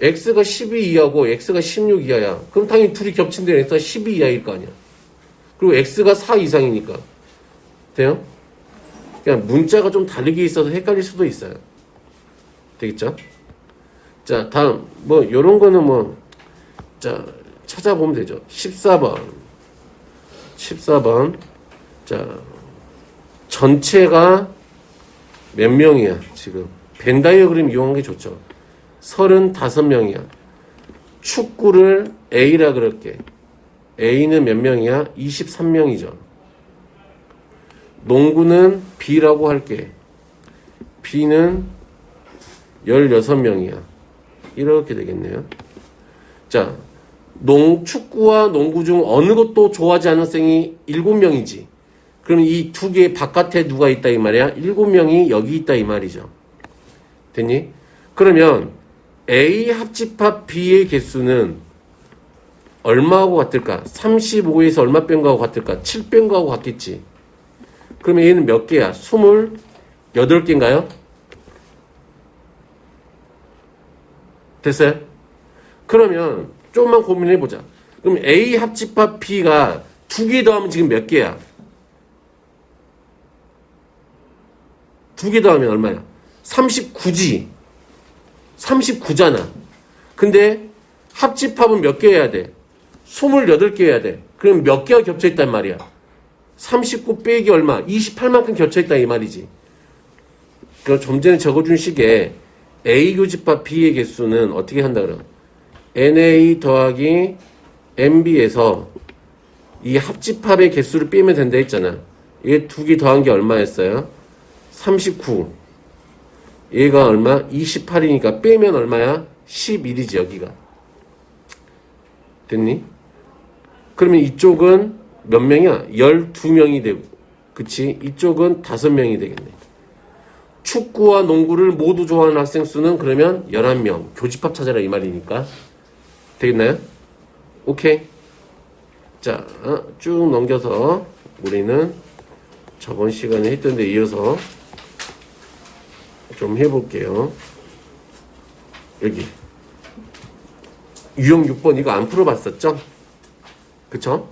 A: X가 12 이하고 X가 16 이하야. 그럼 당연히 둘이 겹친 데는 X가 12 이하일 거 아니야. 그리고 X가 4 이상이니까. 돼요? 그냥 문자가 좀 다르게 있어서 헷갈릴 수도 있어요. 되겠죠? 자, 다음, 요런 거는 자, 찾아보면 되죠. 14번. 자, 전체가 몇 명이야, 지금? 벤 다이어그램 이용한 게 좋죠. 35명이야. 축구를 A라 그럴게. A는 몇 명이야? 23명이죠. 농구는 B라고 할게. B는 16명이야. 이렇게 되겠네요. 자, 축구와 농구 중 어느 것도 좋아하지 않은 학생이 7명이지. 그럼 이 두 개 바깥에 누가 있다 이 말이야? 7명이 여기 있다 이 말이죠. 됐니? 그러면 A 합집합 B의 개수는 얼마하고 같을까? 35에서 얼마 뺀 거하고 같을까? 7 뺀 거하고 같겠지. 그러면 얘는 몇 개야? 28개인가요? 됐어요? 그러면 조금만 고민해보자. 그럼 A 합집합 B가 2개 더하면 지금 몇 개야? 2개 더하면 얼마야? 39지. 39잖아. 근데 합집합은 몇 개 해야 돼? 28개 해야 돼. 그럼 몇 개가 겹쳐있단 말이야? 39 빼기 얼마? 28만큼 겹쳐있다 이 말이지. 그럼 좀 전에 적어준 식에 A 교집합 B의 개수는 어떻게 한다 그럼? NA 더하기 MB에서 이 합집합의 개수를 빼면 된다 했잖아. 얘 2개 더한 게 얼마였어요? 39. 얘가 얼마? 28이니까 빼면 얼마야? 11이지 여기가. 됐니? 그러면 이쪽은 몇 명이야? 12명이 되고, 그치? 이쪽은 5명이 되겠네. 축구와 농구를 모두 좋아하는 학생 수는 그러면 11명. 교집합 찾아라 이 말이니까. 되겠나요? 오케이. 자, 쭉 넘겨서 우리는 저번 시간에 했던 데 이어서 좀 해볼게요. 여기 유형 6번 이거 안 풀어봤었죠? 그쵸?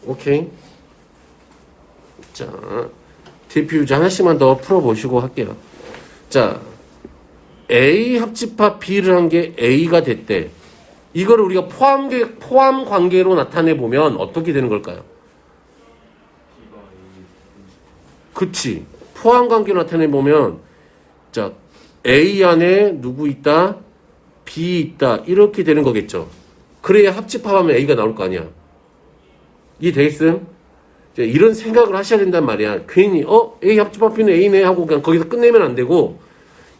A: 오케이. 자, 대표 유제 하나씩만 더 풀어보시고 할게요. 자, A 합집합 B를 한 게 A가 됐대. 이거를 우리가 포함 관계로 나타내보면 어떻게 되는 걸까요? 그치. 포함 관계로 나타내보면, 자, A 안에 누구 있다? B 있다. 이렇게 되는 거겠죠. 그래야 합집합하면 A가 나올 거 아니야. 이해되겠음? 이런 생각을 하셔야 된단 말이야. 괜히, A 합집합 B는 A네 하고 그냥 거기서 끝내면 안 되고,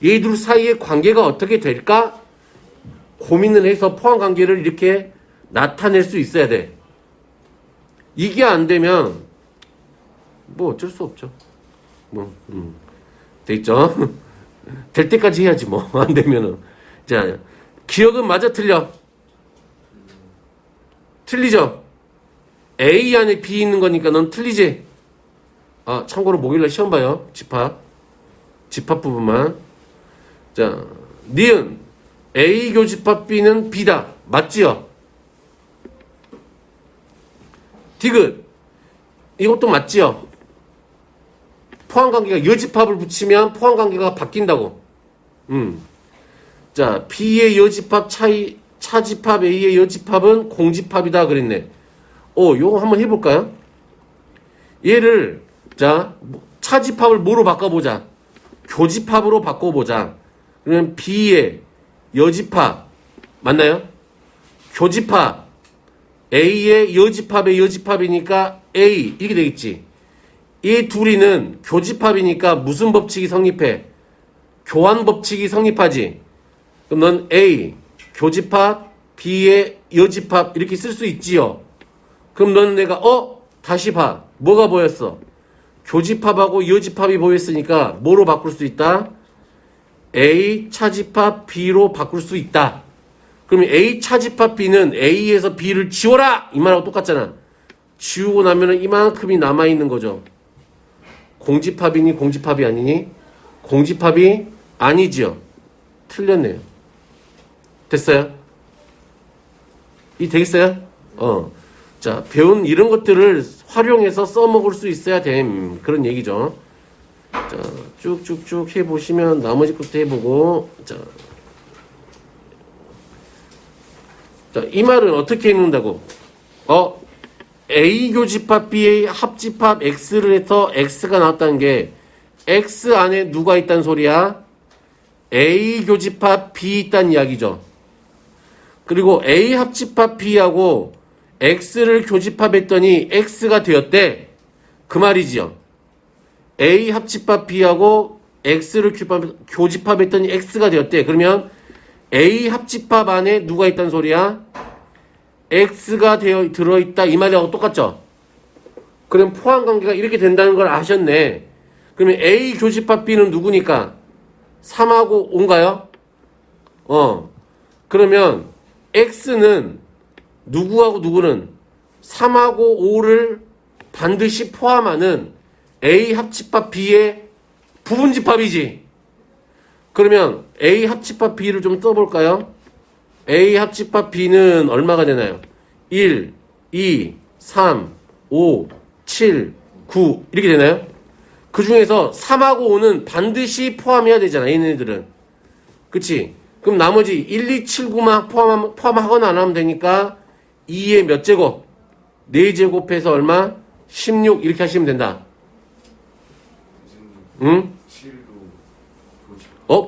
A: 얘들 사이의 관계가 어떻게 될까? 고민을 해서 포함 관계를 이렇게 나타낼 수 있어야 돼. 이게 안 되면, 뭐 어쩔 수 없죠. 됐죠? 될 때까지 해야지 뭐. 안 되면은. 자, 기억은 맞아 틀려? 틀리죠? A 안에 B 있는 거니까 넌 틀리지? 참고로 목요일날 시험 봐요. 집합 부분만. 자, 니은 A 교집합 B는 B다. 맞지요? 디귿 이것도 맞지요? 포함관계가 여집합을 붙이면 포함관계가 바뀐다고. 자, B의 여집합 차집합 A의 여집합은 공집합이다 그랬네. 요거 한번 해볼까요? 얘를 자 차집합을 뭐로 바꿔보자. 교집합으로 바꿔보자. 그러면 B의 여집합 맞나요? 교집합 A의 여집합의 여집합이니까 A 이렇게 되겠지. 이 둘이는 교집합이니까 무슨 법칙이 성립해? 교환 법칙이 성립하지. 그럼 넌 A 교집합 B의 여집합 이렇게 쓸 수 있지요. 그럼 너는 내가 다시 봐. 뭐가 보였어? 교집합하고 여집합이 보였으니까 뭐로 바꿀 수 있다? A 차집합 B로 바꿀 수 있다. 그러면 A 차집합 B는 A에서 B를 지워라! 이 말하고 똑같잖아. 지우고 나면은 이만큼이 남아있는 거죠. 공집합이니 공집합이 아니니? 공집합이 아니지요. 틀렸네요. 됐어요? 되겠어요? 자, 배운 이런 것들을 활용해서 써먹을 수 있어야 됨. 그런 얘기죠. 자, 쭉쭉쭉 해보시면 나머지 것도 해보고, 자, 이 말은 어떻게 읽는다고? A 교집합 B의 합집합 X를 해서 X가 나왔다는 게 X 안에 누가 있다는 소리야? A 교집합 B 있다는 이야기죠. 그리고 A 합집합 B하고 X를 교집합했더니 X가 되었대. 그 말이지요. A 합집합 B하고 X를 교집합했더니 X가 되었대. 그러면 A 합집합 안에 누가 있다는 소리야? X가 들어있다. 이 말이하고 똑같죠? 그럼 포함관계가 이렇게 된다는 걸 아셨네. 그러면 A 교집합 B는 누구니까? 3하고 5인가요? 그러면 X는 누구하고 누구는 3하고 5를 반드시 포함하는 A 합집합 B의 부분집합이지. 그러면 A 합집합 B를 좀 써볼까요? A 합집합 B는 얼마가 되나요? 1, 2, 3, 5, 7, 9 이렇게 되나요? 그 중에서 3하고 5는 반드시 포함해야 되잖아. 얘네들은. 그치? 그럼 나머지 1, 2, 7, 9만 포함하거나 안 하면 되니까 2의 몇 제곱? 4제곱해서 얼마? 16 이렇게 하시면 된다. 응?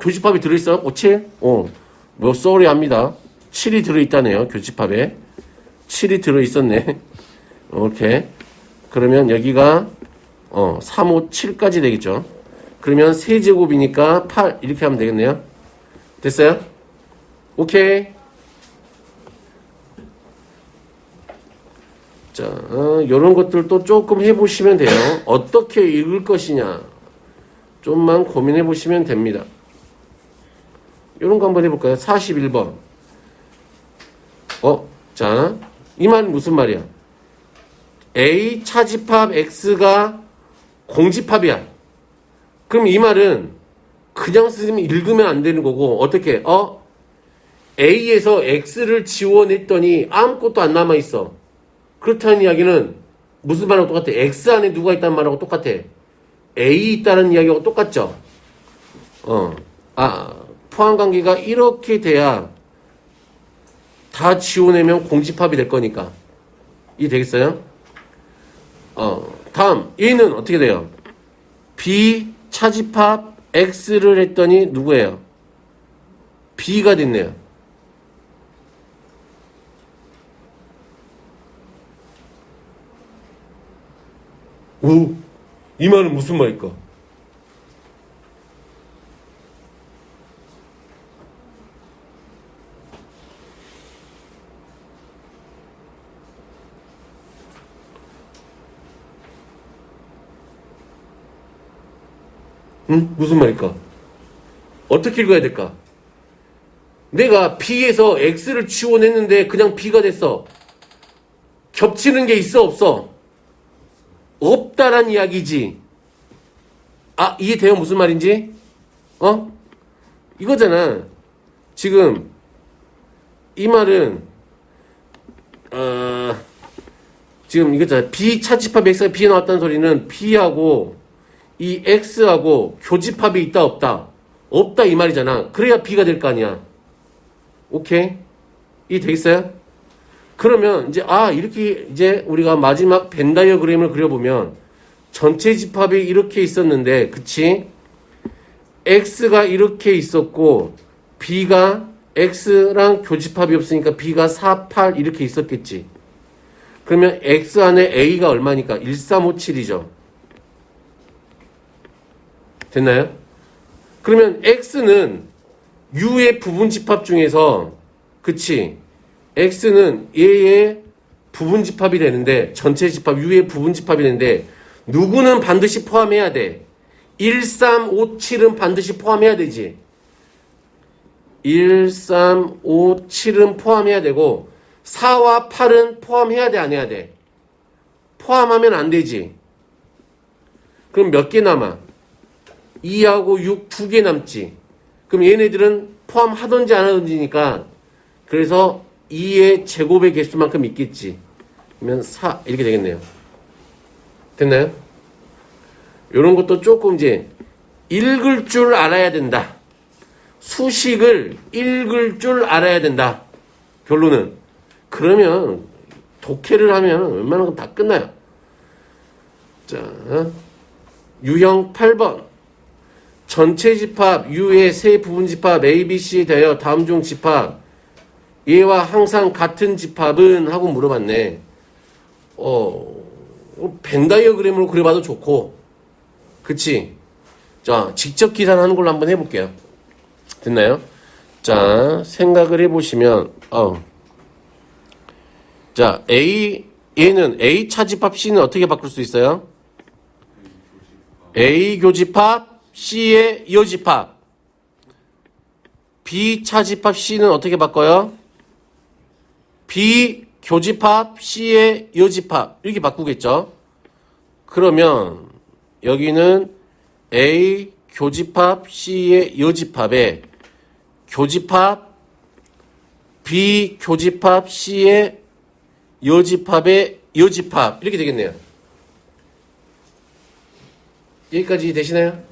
A: 교집합이 들어있어요? 7? 뭐 쏘리 합니다. 7이 들어있다네요. 교집합에 7이 들어있었네. 이렇게. 그러면 여기가 3, 5, 7까지 되겠죠. 그러면 3제곱이니까 8 이렇게 하면 되겠네요. 됐어요? 오케이. 자, 요런 것들도 조금 해보시면 돼요. 어떻게 읽을 것이냐 좀만 고민해 보시면 됩니다. 요런 거 한번 해볼까요? 41번. 자, 이 말은 무슨 말이야? A 차집합 X가 공집합이야. 그럼 이 말은 그냥 쓰면 읽으면 안 되는 거고, 어떻게? A에서 X를 지워냈더니 아무것도 안 남아있어. 그렇다는 이야기는 무슨 말하고 똑같아? X 안에 누가 있다는 말하고 똑같아. A 있다는 이야기하고 똑같죠? 포함관계가 이렇게 돼야 다 지워내면 공집합이 될 거니까. 이해 되겠어요? 다음, 얘는 어떻게 돼요? B 차집합 X를 했더니 누구예요? B가 됐네요. 이 말은 무슨 말일까? 무슨 말일까? 어떻게 읽어야 될까? 내가 B에서 X를 지워냈는데 그냥 B가 됐어. 겹치는 게 있어, 없어? 없다란 이야기지. 이해돼요? 무슨 말인지? 이거잖아. 지금 이 말은 지금 이거잖아. B 차집합 X가 B에 나왔다는 소리는 B하고 이 X하고 교집합이 있다 없다? 없다 이 말이잖아. 그래야 B가 될 거 아니야. 오케이? 이해 되겠어요? 그러면 이제 이렇게 이제 우리가 마지막 벤 다이어그램을 그려보면 전체 집합이 이렇게 있었는데, 그치? X가 이렇게 있었고 B가 X랑 교집합이 없으니까 B가 4, 8 이렇게 있었겠지. 그러면 X 안에 A가 얼마니까? 1, 3, 5, 7이죠. 됐나요? 그러면 X는 U의 부분집합 중에서, 그치? X는 얘의 부분집합이 되는데, 전체 집합 U의 부분집합이 되는데, 누구는 반드시 포함해야 돼? 1, 3, 5, 7은 반드시 포함해야 되지. 1, 3, 5, 7은 포함해야 되고 4와 8은 포함해야 돼, 안 해야 돼? 포함하면 안 되지. 그럼 몇 개 남아? 2하고 6 두 개 남지. 그럼 얘네들은 포함하든지 안 하든지니까, 그래서 2의 제곱의 개수만큼 있겠지. 그러면 4 이렇게 되겠네요. 됐나요? 이런 것도 조금 이제 읽을 줄 알아야 된다. 수식을 읽을 줄 알아야 된다. 결론은. 그러면 독해를 하면 웬만한 건 다 끝나요. 자, 유형 8번. 전체 집합 U의 세 부분 집합 A, B, C 되어 다음 중 집합 얘와 항상 같은 집합은? 하고 물어봤네. 벤 다이어그램으로 그려봐도 좋고, 그치? 자, 직접 계산하는 걸로 한번 해볼게요. 됐나요? 자, 생각을 해보시면, 자, 얘는 A 차집합 C는 어떻게 바꿀 수 있어요? A 교집합 C의 이어집합. B 차집합 C는 어떻게 바꿔요? B 교집합 C의 이어집합. 이렇게 바꾸겠죠? 그러면 여기는 A 교집합 C의 이어집합에 교집합 B 교집합 C의 이어집합의 이어집합 이렇게 되겠네요. 여기까지 되시나요?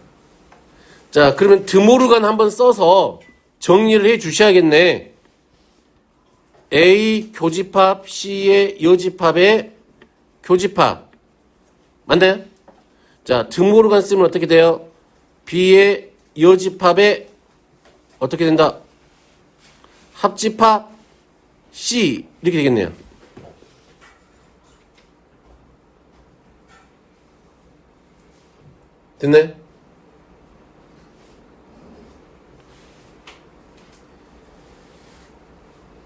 A: 자, 그러면 드모르간 한번 써서 정리를 해 주셔야겠네. A 교집합 C의 이어집합의 교집합 맞나요? 자, 드모르간 쓰면 어떻게 돼요? B의 이어집합의 어떻게 된다? 합집합 C 이렇게 되겠네요. 됐나요?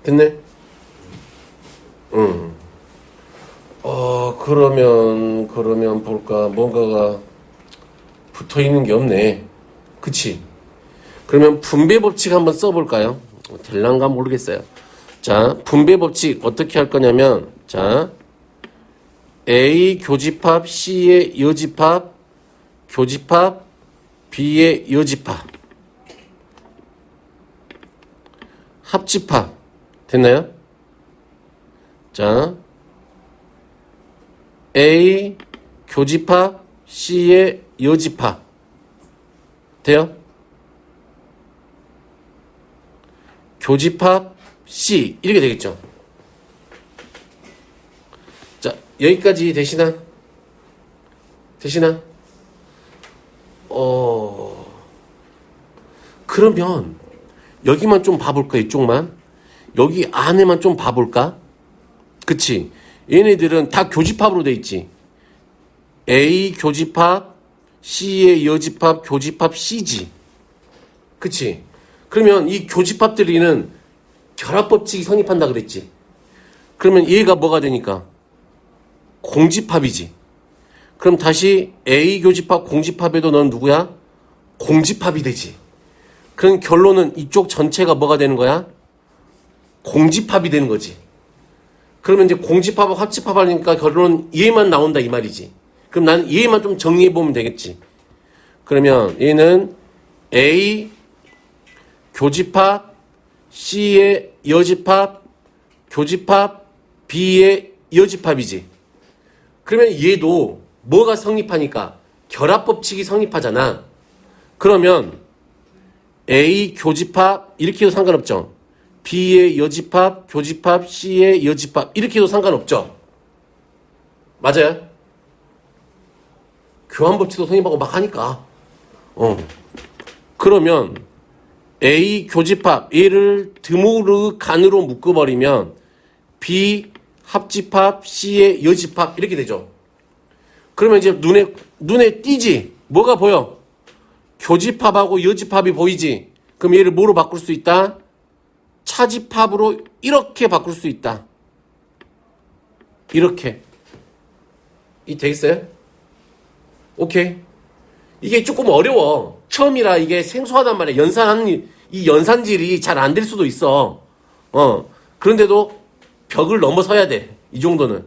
A: 됐네? 그러면 볼까? 뭔가가 붙어 있는 게 없네. 그치? 그러면 분배 법칙 한번 써볼까요? 될란가 모르겠어요. 자, 분배 법칙 어떻게 할 거냐면, 자, A 교집합 C의 이어집합, 교집합 B의 이어집합, 합집합. 됐나요? 자, A 교집합 C의 이어집합. 돼요? 교집합 C 이렇게 되겠죠. 자, 여기까지 되시나? 그러면 여기만 좀 봐볼까? 이쪽만 여기 안에만 좀 봐볼까? 그치? 얘네들은 다 교집합으로 돼 있지. A 교집합 C의 이어집합 교집합 C지. 그치? 그러면 이 교집합들이는 결합법칙이 성립한다 그랬지. 그러면 얘가 뭐가 되니까? 공집합이지. 그럼 다시 A 교집합 공집합에도 넌 누구야? 공집합이 되지. 그럼 결론은 이쪽 전체가 뭐가 되는 거야? 공집합이 되는 거지. 그러면 이제 공집합하고 합집합 하니까 결론은 얘만 나온다 이 말이지. 그럼 난 얘만 좀 정리해 보면 되겠지. 그러면 얘는 A 교집합 C의 이어집합 교집합 B의 이어집합이지. 그러면 얘도 뭐가 성립하니까 결합법칙이 성립하잖아. 그러면 A 교집합 이렇게 해도 상관없죠. B의 이어집합 교집합 C의 이어집합 이렇게 해도 상관없죠. 맞아요? 교환법칙도 성립하고 막 하니까. 그러면 A 교집합 얘를 드모르간으로 묶어버리면 B 합집합 C의 이어집합 이렇게 되죠. 그러면 이제 눈에 띄지. 뭐가 보여? 교집합하고 이어집합이 보이지. 그럼 얘를 뭐로 바꿀 수 있다? 차집합으로 이렇게 바꿀 수 있다. 이렇게. 이 되겠어요? 오케이. 이게 조금 어려워. 처음이라 이게 생소하단 말이야. 이 연산질이 잘 안 될 수도 있어. 그런데도 벽을 넘어서야 돼. 이 정도는.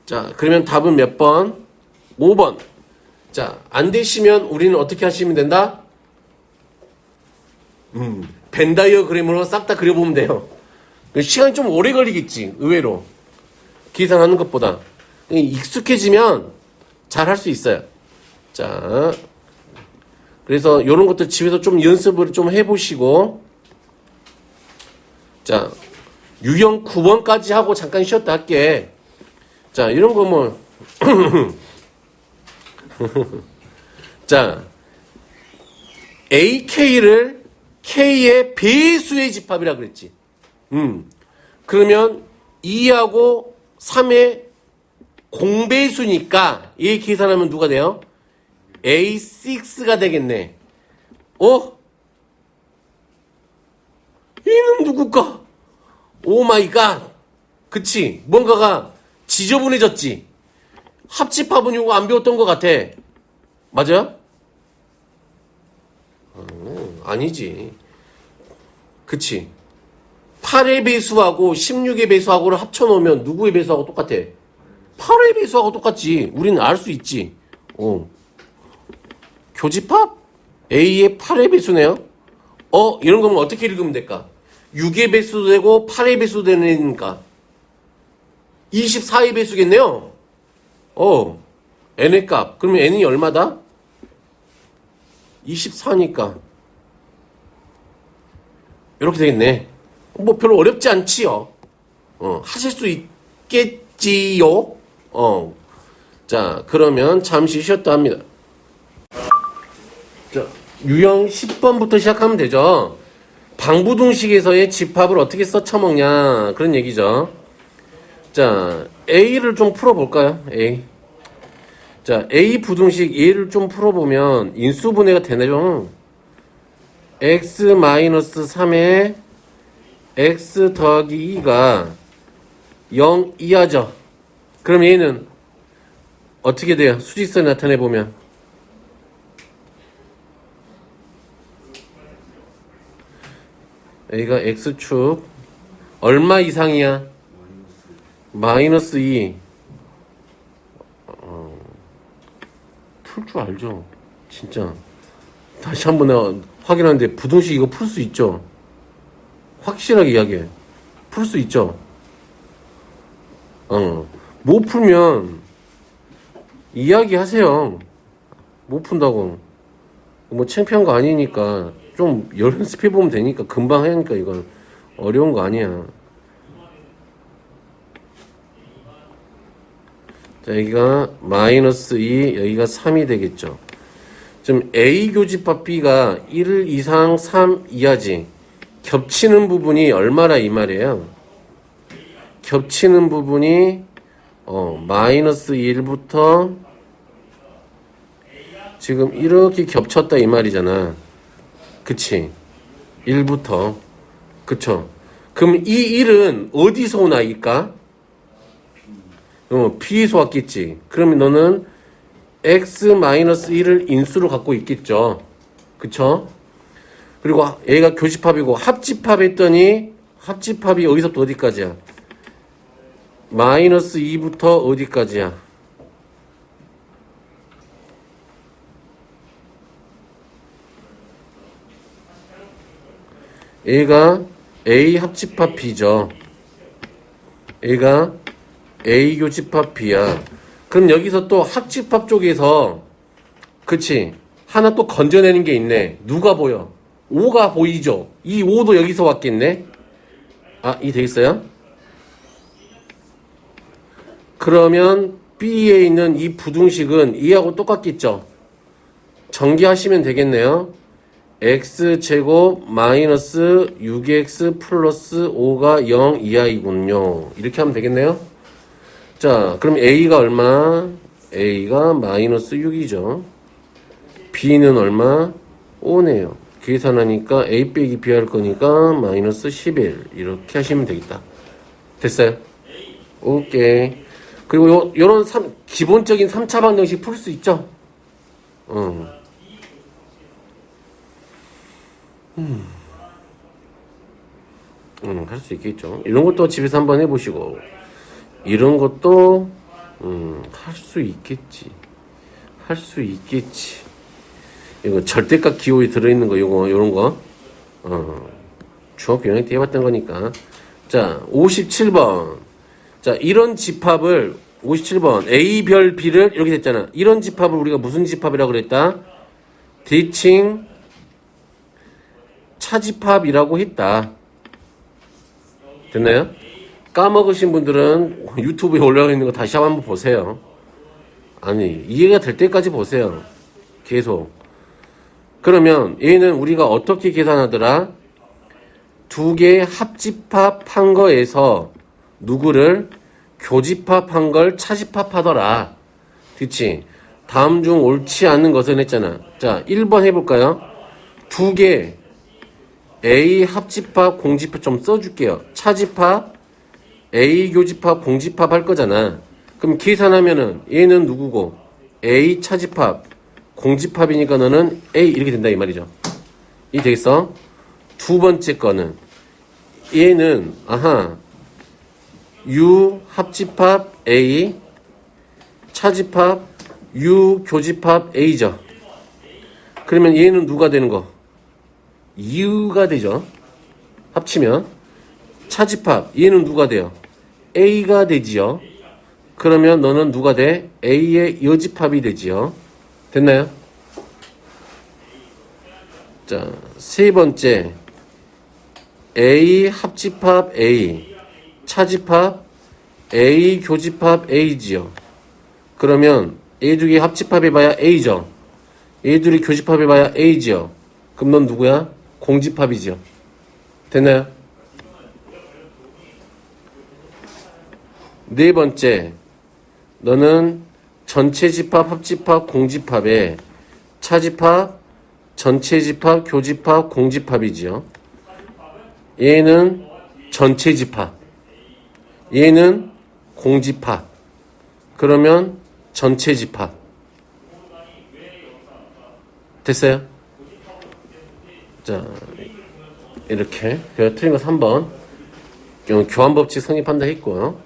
A: 자, 그러면 답은 몇 번? 5번. 자, 안 되시면 우리는 어떻게 하시면 된다? 벤다이어그램으로 싹 다 그려보면 돼요. 시간이 좀 오래 걸리겠지. 의외로. 계산하는 것보다. 익숙해지면 잘 할 수 있어요. 자, 그래서 이런 것들 집에서 좀 연습을 좀 해보시고, 자, 유형 9번까지 하고 잠깐 쉬었다 할게. 자, 이런 거 뭐, 자, AK를 K의 배수의 집합이라 그랬지. 그러면 2하고 3의 공배수니까 얘 계산하면 누가 돼요? A6가 되겠네. 어? 얘는 누굴까? 오 마이 갓. 그치? 뭔가가 지저분해졌지? 합집합은 이거 안 배웠던 것 같아. 맞아? 아니지. 그치? 8의 배수하고 16의 배수하고를 합쳐놓으면 누구의 배수하고 똑같아? 8의 배수하고 똑같지. 우리는 알 수 있지. 교집합? A의 8의 배수네요? 이런 거면 어떻게 읽으면 될까? 6의 배수도 되고 8의 배수도 되니까 24의 배수겠네요? n의 값. 그러면 n이 얼마다? 24니까 이렇게 되겠네. 뭐 별로 어렵지 않지요. 하실 수 있겠지요. 자, 그러면 잠시 쉬었다 합니다. 자, 유형 10번부터 시작하면 되죠. 방부등식에서의 집합을 어떻게 써쳐먹냐 그런 얘기죠. 자, A를 좀 풀어볼까요? A. 자, A 부등식 A를 좀 풀어보면 인수분해가 되네요. x-3에 x 더하기 2가 0 이하죠. 그럼 얘는 어떻게 돼요? 수직선에 나타내보면 A가 x축 얼마 이상이야? 마이너스 2. 풀 줄 알죠? 진짜 다시 한번 내가 확인하는데 부등식 이거 풀 수 있죠? 확실하게 이야기해. 풀 수 있죠? 못 풀면 이야기하세요. 못 푼다고 뭐 창피한 거 아니니까 좀 연습해보면 되니까 금방 하니까 이건 어려운 거 아니야. 자, 여기가 마이너스 2, 여기가 3이 되겠죠. 지금 A 교집합 B가 1 이상 3 이하지. 겹치는 부분이 얼마나 이 말이에요. 겹치는 부분이 마이너스 1부터 지금 이렇게 겹쳤다 이 말이잖아. 그치? 1부터. 그쵸? 그럼 이 1은 어디서 온 아이일까? B에서 왔겠지. 그러면 너는 x-1을 인수로 갖고 있겠죠. 그쵸? 그리고 얘가 교집합이고 합집합 했더니 합집합이 어디서부터 어디까지야? 마이너스 2부터 어디까지야? 얘가 A 합집합 B죠. 얘가 A 교집합 B야. 그럼 여기서 또 합집합 쪽에서 그치? 하나 또 건져내는 게 있네. 누가 보여? 5가 보이죠? 이 5도 여기서 왔겠네? 이 되겠어요? 그러면 B에 있는 이 부등식은 이하고 똑같겠죠? 전개하시면 되겠네요. x제곱 마이너스 6x 플러스 5가 0 이하이군요. 이렇게 하면 되겠네요. 자, 그럼 A가 얼마? A가 마이너스 6이죠. B는 얼마? 5네요. 계산하니까 A 빼기 B 할 거니까 마이너스 11 이렇게 하시면 되겠다. 됐어요? 오케이. 그리고 요런 기본적인 3차 방정식 풀 수 있죠? 할 수 있겠죠. 이런 것도 집에서 한번 해보시고, 이런 것도, 할 수 있겠지. 할 수 있겠지. 이거 절대값 기호에 들어있는 거, 요런 거. 중학교 영역 때 해봤던 거니까. 자, 57번. 자, 이런 집합을, 57번. A별 B를 이렇게 됐잖아. 이런 집합을 우리가 무슨 집합이라고 그랬다? 대칭 차집합이라고 했다. 됐나요? 까먹으신 분들은 유튜브에 올라가 있는 거 다시 한번 보세요. 아니, 이해가 될 때까지 보세요. 계속. 그러면 얘는 우리가 어떻게 계산하더라? 두 개 합집합한 거에서 누구를 교집합한 걸 차집합하더라. 그치? 다음 중 옳지 않은 것은 했잖아. 자, 1번 해볼까요? 두 개 A 합집합 공집합 좀 써줄게요. 차집합 A 교집합 공집합 할 거잖아. 그럼 계산하면은 얘는 누구고 A 차집합 공집합이니까 너는 A 이렇게 된다 이 말이죠. 이 되겠어? 두 번째 거는 얘는 U 합집합 A 차집합 U 교집합 A죠. 그러면 얘는 누가 되는 거? U가 되죠. 합치면 차집합 얘는 누가 돼요? A가 되지요. 그러면 너는 누가 돼? A의 여집합이 되지요. 됐나요? 자, 세 번째 A 합집합 A 차집합 A 교집합 A지요. 그러면 A 둘이 합집합해봐야 A죠. A 둘이 교집합해봐야 A지요. 그럼 넌 누구야? 공집합이지요. 됐나요? 네 번째, 너는 전체 집합, 합집합, 공집합에 차집합, 전체 집합, 교집합, 공집합이지요. 얘는 전체 집합, 얘는 공집합. 그러면 전체 집합. 됐어요? 자, 이렇게. 그래서 틀린 거 3번. 교환법칙 성립한다 했고요.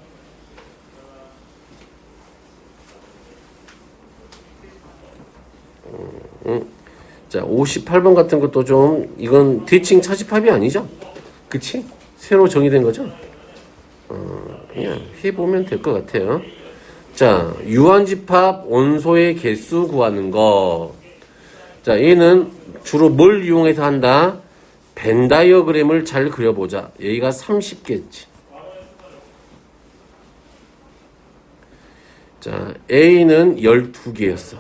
A: 자, 58번 같은 것도 좀, 이건 대칭 차집합이 아니죠? 그치? 새로 정의된 거죠? 그냥 해보면 될 것 같아요. 자, 유한집합 원소의 개수 구하는 거. 자, 얘는 주로 뭘 이용해서 한다? 벤 다이어그램을 잘 그려보자. 여기가 30개지. 자, A는 12개였어.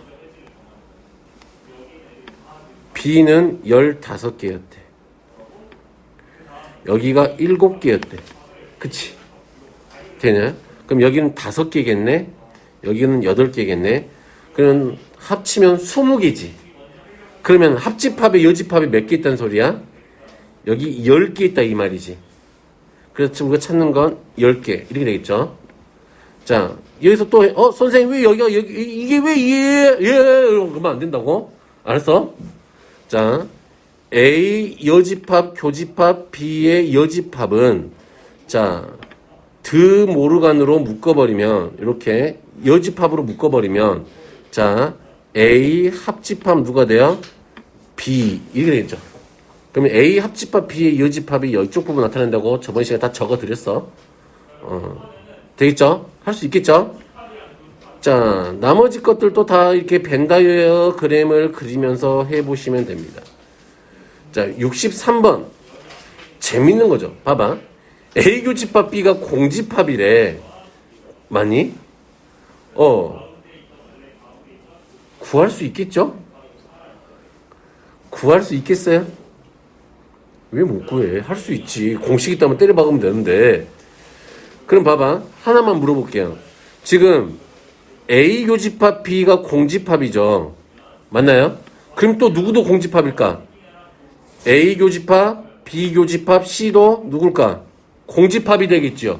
A: B는 15개였대. 여기가 7개였대. 그치? 되냐? 그럼 여기는 5개겠네? 여기는 8개겠네? 그러면 합치면 20개지. 그러면 합집합에 여집합이 몇 개 있다는 소리야? 여기 10개 있다 이 말이지. 그래서 우리가 찾는 건 10개. 이렇게 되겠죠? 자, 여기서 또, 선생님 왜 여기가, 이게 왜 그러면 안 된다고? 알았어? 자, A 여집합, 교집합, B의 여집합은, 자, 드 모르간으로 묶어버리면, 이렇게 여집합으로 묶어버리면, 자, A 합집합 누가 돼요? B. 이렇게 되겠죠. 그러면 A 합집합 B의 여집합이 이쪽 부분 나타낸다고 저번 시간에 다 적어드렸어. 되겠죠? 할 수 있겠죠? 자, 나머지 것들도 다 이렇게 벤 다이어그램을 그리면서 해보시면 됩니다. 자, 63번. 재밌는 거죠. 봐봐. A 교집합 B가 공집합이래. 맞니? 구할 수 있겠죠? 구할 수 있겠어요? 왜 못 구해? 할 수 있지. 공식 있다면 때려박으면 되는데. 그럼 봐봐. 하나만 물어볼게요. 지금 A 교집합 B가 공집합이죠. 맞나요? 그럼 또 누구도 공집합일까? A 교집합, B 교집합, C도 누굴까? 공집합이 되겠죠.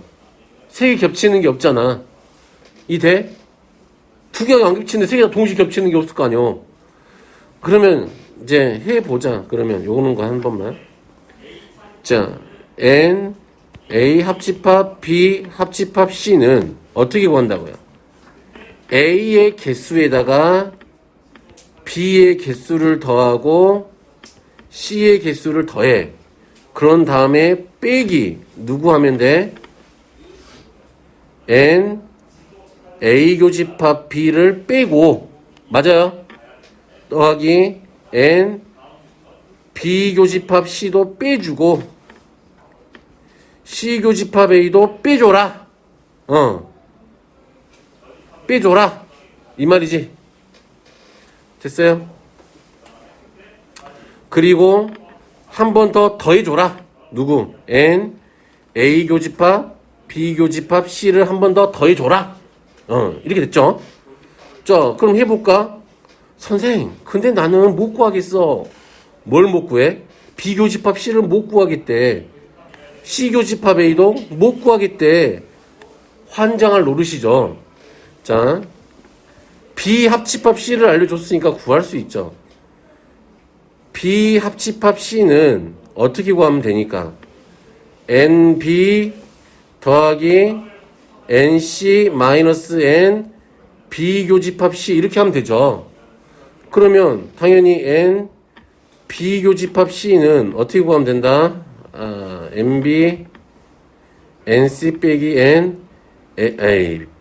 A: 세 개 겹치는 게 없잖아. 이 돼? 두 개가 안 겹치는데 세 개가 동시에 겹치는 게 없을 거 아니오. 그러면 이제 해보자. 그러면 요거는 거 한 번만. 자, N, A 합집합, B 합집합, C는 어떻게 구한다고요? A의 개수에다가 B의 개수를 더하고 C의 개수를 더해. 그런 다음에 빼기 누구 하면 돼? N, A 교집합 B를 빼고 맞아요? 더하기 N, B 교집합 C도 빼주고 C 교집합 A도 빼줘라. 빼줘라. 이 말이지. 됐어요? 그리고 한 번 더 더해줘라. 누구? N, A 교집합, B 교집합, C를 한 번 더 더해줘라. 이렇게 됐죠? 자, 그럼 해볼까? 선생, 근데 나는 못 구하겠어. 뭘 못 구해? B교집합 C를 못 구하겠대. C교집합 A도 못 구하겠대. 환장할 노릇이죠. 자, B합집합 C를 알려줬으니까 구할 수 있죠. B합집합 C는 어떻게 구하면 되니까? NB 더하기 NC 마이너스 N B교집합 C 이렇게 하면 되죠. 그러면 당연히 N B교집합 C는 어떻게 구하면 된다? NB NC 빼기 N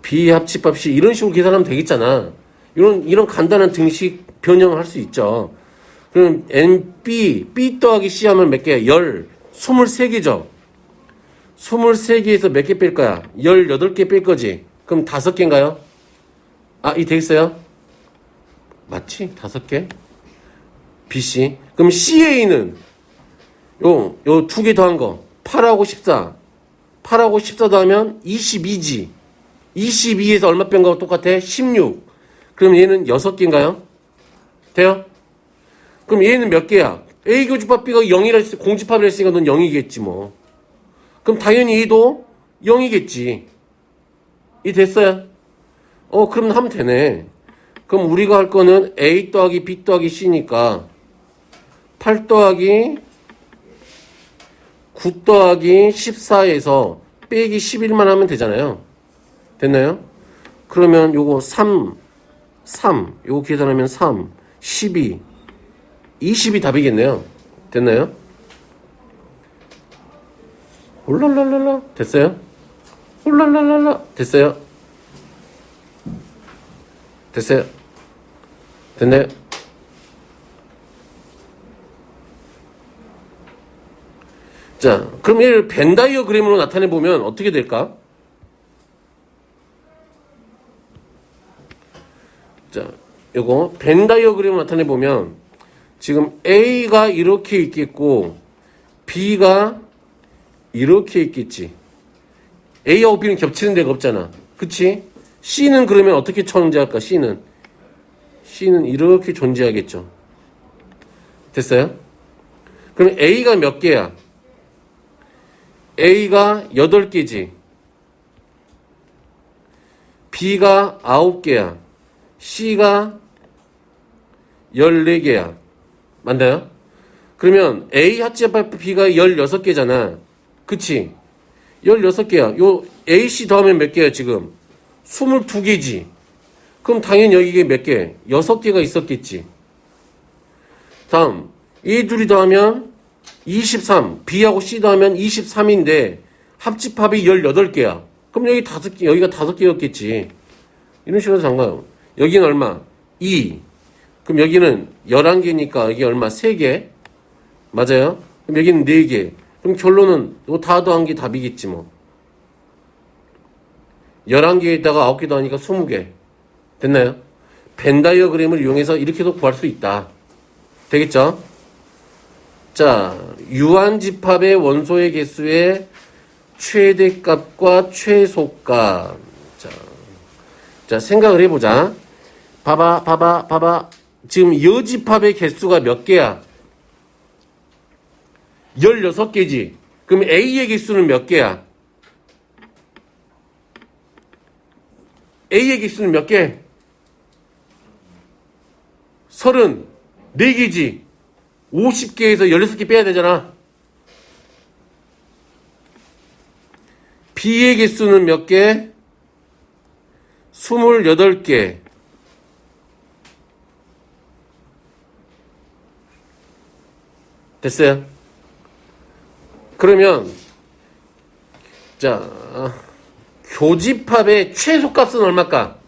A: B합집합 C 이런 식으로 계산하면 되겠잖아. 이런 간단한 등식 변형을 할 수 있죠. 그럼 NB B 더하기 C 하면 몇 개? 23개죠. 23개에서 몇 개 뺄 거야? 18개 뺄 거지. 그럼 5개인가요? 이 되겠어요? 맞지? 5개? BC. 그럼 CA는 요 2개 더한 거. 8하고 14. 8하고 14 더하면 22지. 22에서 얼마 뺀 거하고 똑같아? 16. 그럼 얘는 6개인가요? 돼요? 그럼 얘는 몇 개야? A교집합 B가 0이라 했으니까 공집합이라 했으니까 넌 0이겠지 뭐. 그럼 당연히 얘도 0이겠지. 이 됐어요? 그럼 하면 되네. 그럼 우리가 할 거는 A 더하기 B 더하기 C니까 8 더하기 9 더하기 14에서 빼기 11만 하면 되잖아요. 됐나요? 그러면 요거 3 요거 계산하면 3 12 20이 답이겠네요. 됐나요? 홀랄랄랄라 됐어요? 홀랄랄랄라 됐어요? 됐어요? 됐나요? 자, 그럼 얘를 벤 다이어그램으로 나타내 보면 어떻게 될까? 자, 요거 벤 다이어그램으로 나타내 보면 지금 A가 이렇게 있겠고 B가 이렇게 있겠지. A하고 B는 겹치는 데가 없잖아. 그치? C는 그러면 어떻게 존재할까? C는 이렇게 존재하겠죠. 됐어요? 그럼 A가 몇 개야? A가 8개지. B가 9개야. C가 14개야. 맞나요? 그러면 A 합집합 B가 16개잖아. 그치? 16개야. 요 AC 더하면 몇 개야, 지금? 22개지. 그럼 당연히 여기에 몇 개? 6개가 있었겠지. 다음, 이 둘이 더하면 23. B하고 C 더하면 23인데, 합집합이 18개야. 그럼 여기 5개, 여기가 5개였겠지. 이런 식으로 상관없어. 여기는 얼마? 2. 그럼 여기는 11개니까 여기 얼마? 3개. 맞아요? 그럼 여기는 4개. 그럼 결론은 이거 다 더한 게 답이겠지 뭐. 11개에다가 9개 더하니까 20개. 됐나요? 벤 다이어그램을 이용해서 이렇게도 구할 수 있다. 되겠죠? 자, 유한집합의 원소의 개수의 최대값과 최소값. 자, 생각을 해보자. 봐봐. 지금 여집합의 개수가 몇 개야? 16개지. 그럼 A의 개수는 몇 개야? A의 개수는 몇 개? 34개지. 50개에서 16개 빼야 되잖아. B의 개수는 몇 개? 28개. 됐어요? 그러면 자, 교집합의 최소값은 얼마일까?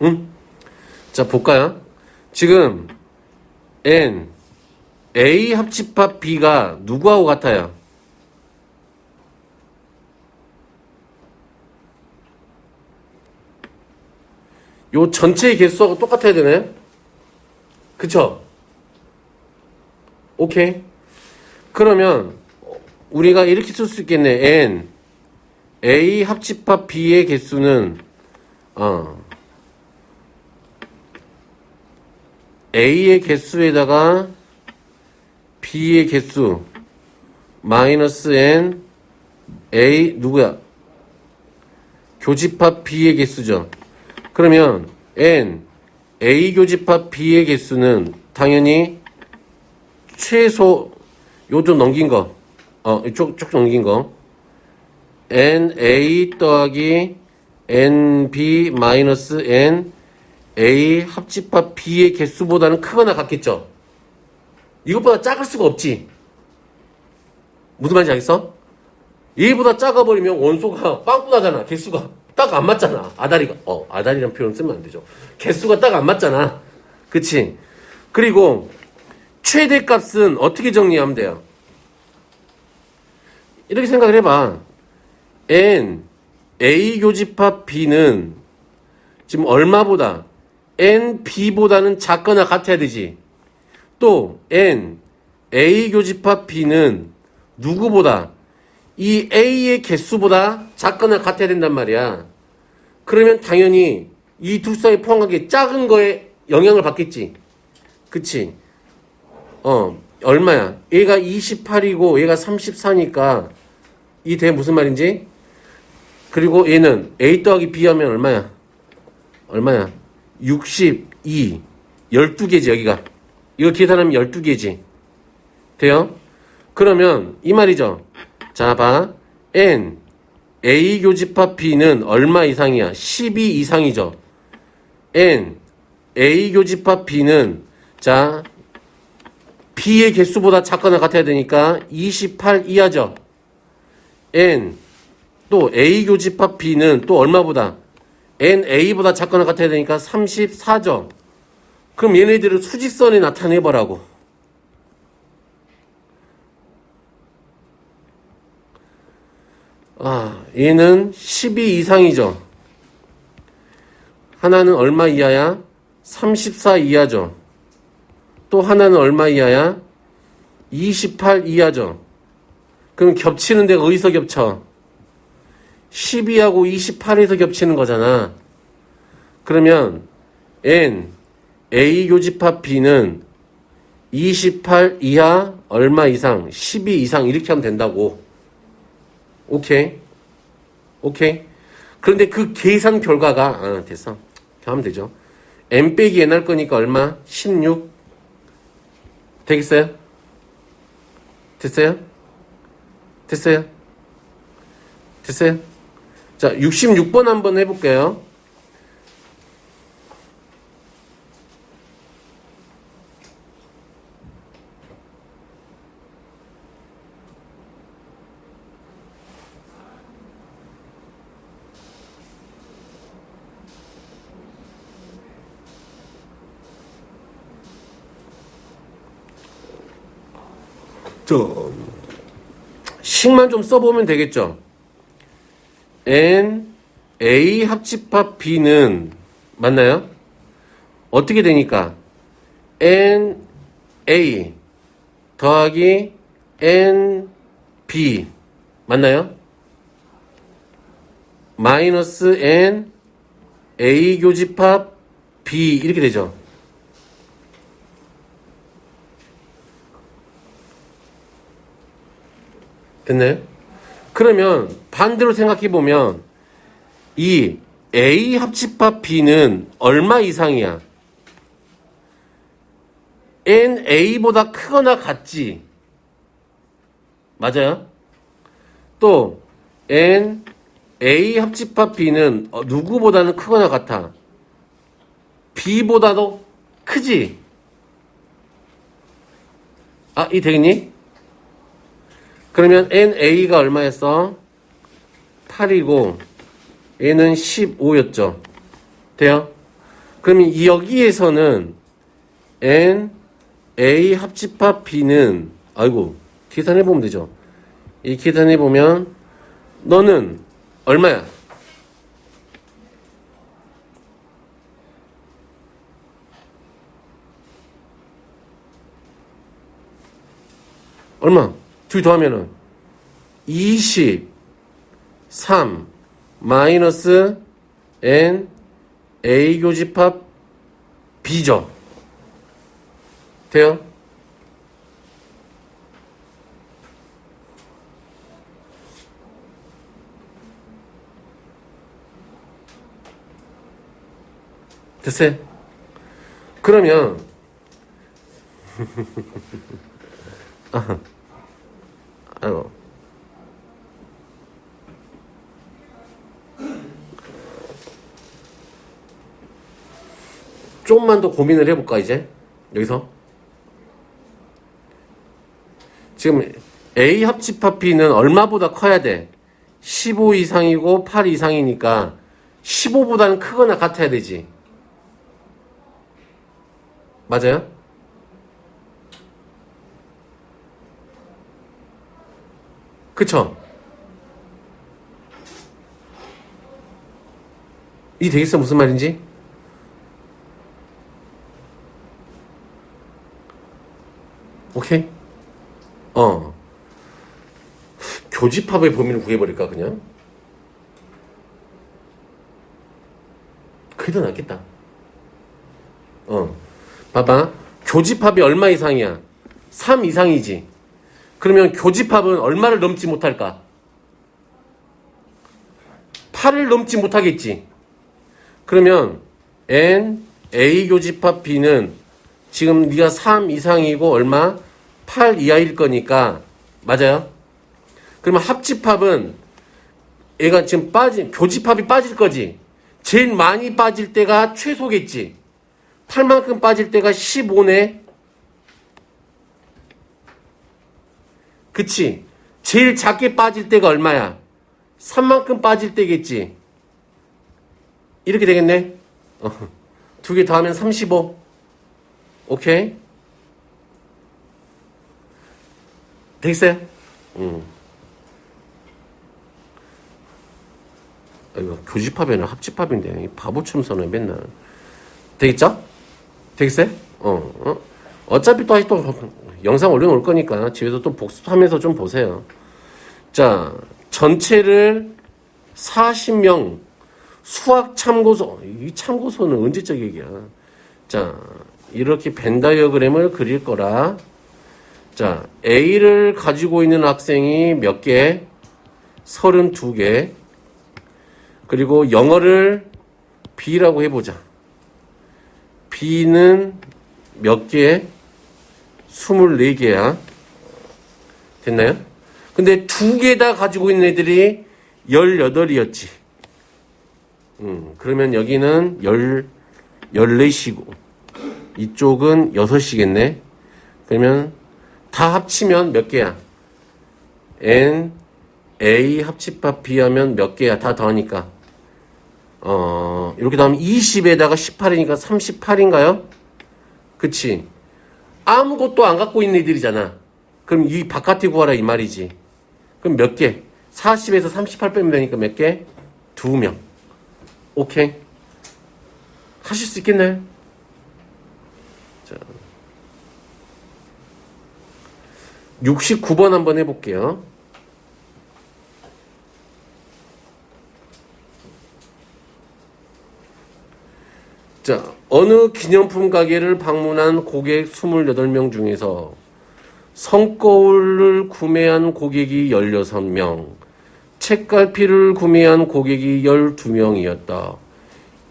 A: 응? 자, 볼까요? 지금 N A 합집합 B가 누구하고 같아요? 요 전체의 개수하고 똑같아야 되네. 그쵸? 오케이? 그러면 우리가 이렇게 쓸 수 있겠네. n a 합집합 b의 개수는 a의 개수에다가 b의 개수 마이너스 n a 누구야? 교집합 b의 개수죠. 그러면 n a 교집합 b의 개수는 당연히 최소 요 좀 넘긴 거 쭉 넘긴 거 n a 더하기 n b 마이너스 n a 합집합 b의 개수보다는 크거나 같겠죠. 이것보다 작을 수가 없지. 무슨 말인지 알겠어? 얘보다 작아버리면 원소가 빵꾸나잖아. 개수가 딱 안 맞잖아. 아다리가 아다리란 표현 쓰면 안 되죠. 개수가 딱 안 맞잖아. 그치? 그리고 최대값은 어떻게 정리하면 돼요? 이렇게 생각을 해봐. n a 교집합 b는 지금 얼마보다 n b보다는 작거나 같아야 되지. 또 n a 교집합 b는 누구보다 이 a의 개수보다 작거나 같아야 된단 말이야. 그러면 당연히 이 두 쌍이 포함하게 작은 거에 영향을 받겠지. 그치? 얼마야? 얘가 28이고 얘가 34니까 이 대 무슨 말인지? 그리고 얘는 a 더하기 b 하면 얼마야? 62 12개지 여기가. 이거 계산하면 12개지. 돼요? 그러면 이 말이죠. 자, 봐. n a 교집합 b는 얼마 이상이야? 12 이상이죠. n a 교집합 b는 자 b의 개수보다 작거나 같아야 되니까 28 이하죠. n 또 a 교집합 b는 또 얼마보다 n a보다 작거나 같아야 되니까 34죠. 그럼 얘네들을 수직선에 나타내보라고. 얘는 12 이상이죠. 하나는 얼마 이하야? 34 이하죠. 또 하나는 얼마 이하야? 28 이하죠. 그럼 겹치는 데가 어디서 겹쳐? 12하고 28에서 겹치는 거잖아. 그러면 n a 교집합 b는 28 이하 얼마 이상? 12 이상 이렇게 하면 된다고. 오케이. 그런데 그 계산 결과가 됐어. 하면 되죠. n 빼기 n 할 거니까 얼마? 16 되겠어요? 됐어요? 자, 66번 한번 해볼게요. 식만 좀 써보면 되겠죠. n a 합집합 b는 맞나요? 어떻게 되니까 n a 더하기 n b 맞나요? 마이너스 n a 교집합 b 이렇게 되죠. 됐나요? 그러면 반대로 생각해보면 이 A 합집합 B는 얼마 이상이야? NA보다 크거나 같지? 맞아요? 또 NA 합집합 B는 누구보다는 크거나 같아? B보다도 크지? 이 되겠니? 그러면 NA가 얼마였어? 8이고 얘는 15였죠. 돼요? 그러면 여기에서는 NA 합집합 B는 계산해보면 되죠. 이 계산해보면 너는 얼마야? 얼마? 둘 더하면은 23 마이너스 n a 교집합 b죠. 돼요? 됐어요? 그러면 아이고. 좀만 더 고민을 해볼까 이제 여기서 지금 A 합집합 B는 얼마보다 커야 돼? 15 이상이고 8 이상이니까 15보다는 크거나 같아야 되지. 맞아요? 그쵸? 이 되겠어? 무슨 말인지? 오케이? 교집합의 범위를 구해버릴까 그냥? 그게 더 낫겠다. 봐봐. 교집합이 얼마 이상이야? 3 이상이지. 그러면 교집합은 얼마를 넘지 못할까? 8을 넘지 못하겠지. 그러면 n a 교집합 b는 지금 네가 3 이상이고 얼마? 8 이하일 거니까 맞아요? 그러면 합집합은 얘가 지금 교집합이 빠질 거지. 제일 많이 빠질 때가 최소겠지. 8만큼 빠질 때가 15네. 그치? 제일 작게 빠질 때가 얼마야? 3만큼 빠질 때겠지. 이렇게 되겠네. 두 개 더하면 35. 오케이? 되겠어요? 이거 교집합이나 합집합인데 바보처럼 써네 맨날. 되겠죠? 되겠어요? 어차피 또 영상 올려놓을 거니까 집에서 또 복습하면서 좀 보세요. 자, 전체를 40명 수학 참고서. 이 참고서는 언제적 얘기야. 자, 이렇게 벤 다이어그램을 그릴 거라. 자, A를 가지고 있는 학생이 몇 개? 32개. 그리고 영어를 B라고 해보자. B는 몇 개? 24개야. 됐나요? 근데 2개 다 가지고 있는 애들이 18이었지. 그러면 여기는 14시고, 이쪽은 6시겠네. 그러면 다 합치면 몇 개야? N, A 합집합 B 하면 몇 개야? 다 더하니까. 이렇게 더하면 20에다가 18이니까 38인가요? 그치? 아무것도 안 갖고 있는 애들이잖아. 그럼 이 바깥에 구하라 이 말이지. 그럼 몇 개? 40에서 38 빼면 되니까 몇 개? 2명. 오케이. 하실 수 있겠나요? 자, 69번 한번 해볼게요. 자, 어느 기념품 가게를 방문한 고객 28명 중에서 성거울을 구매한 고객이 16명, 책갈피를 구매한 고객이 12명이었다.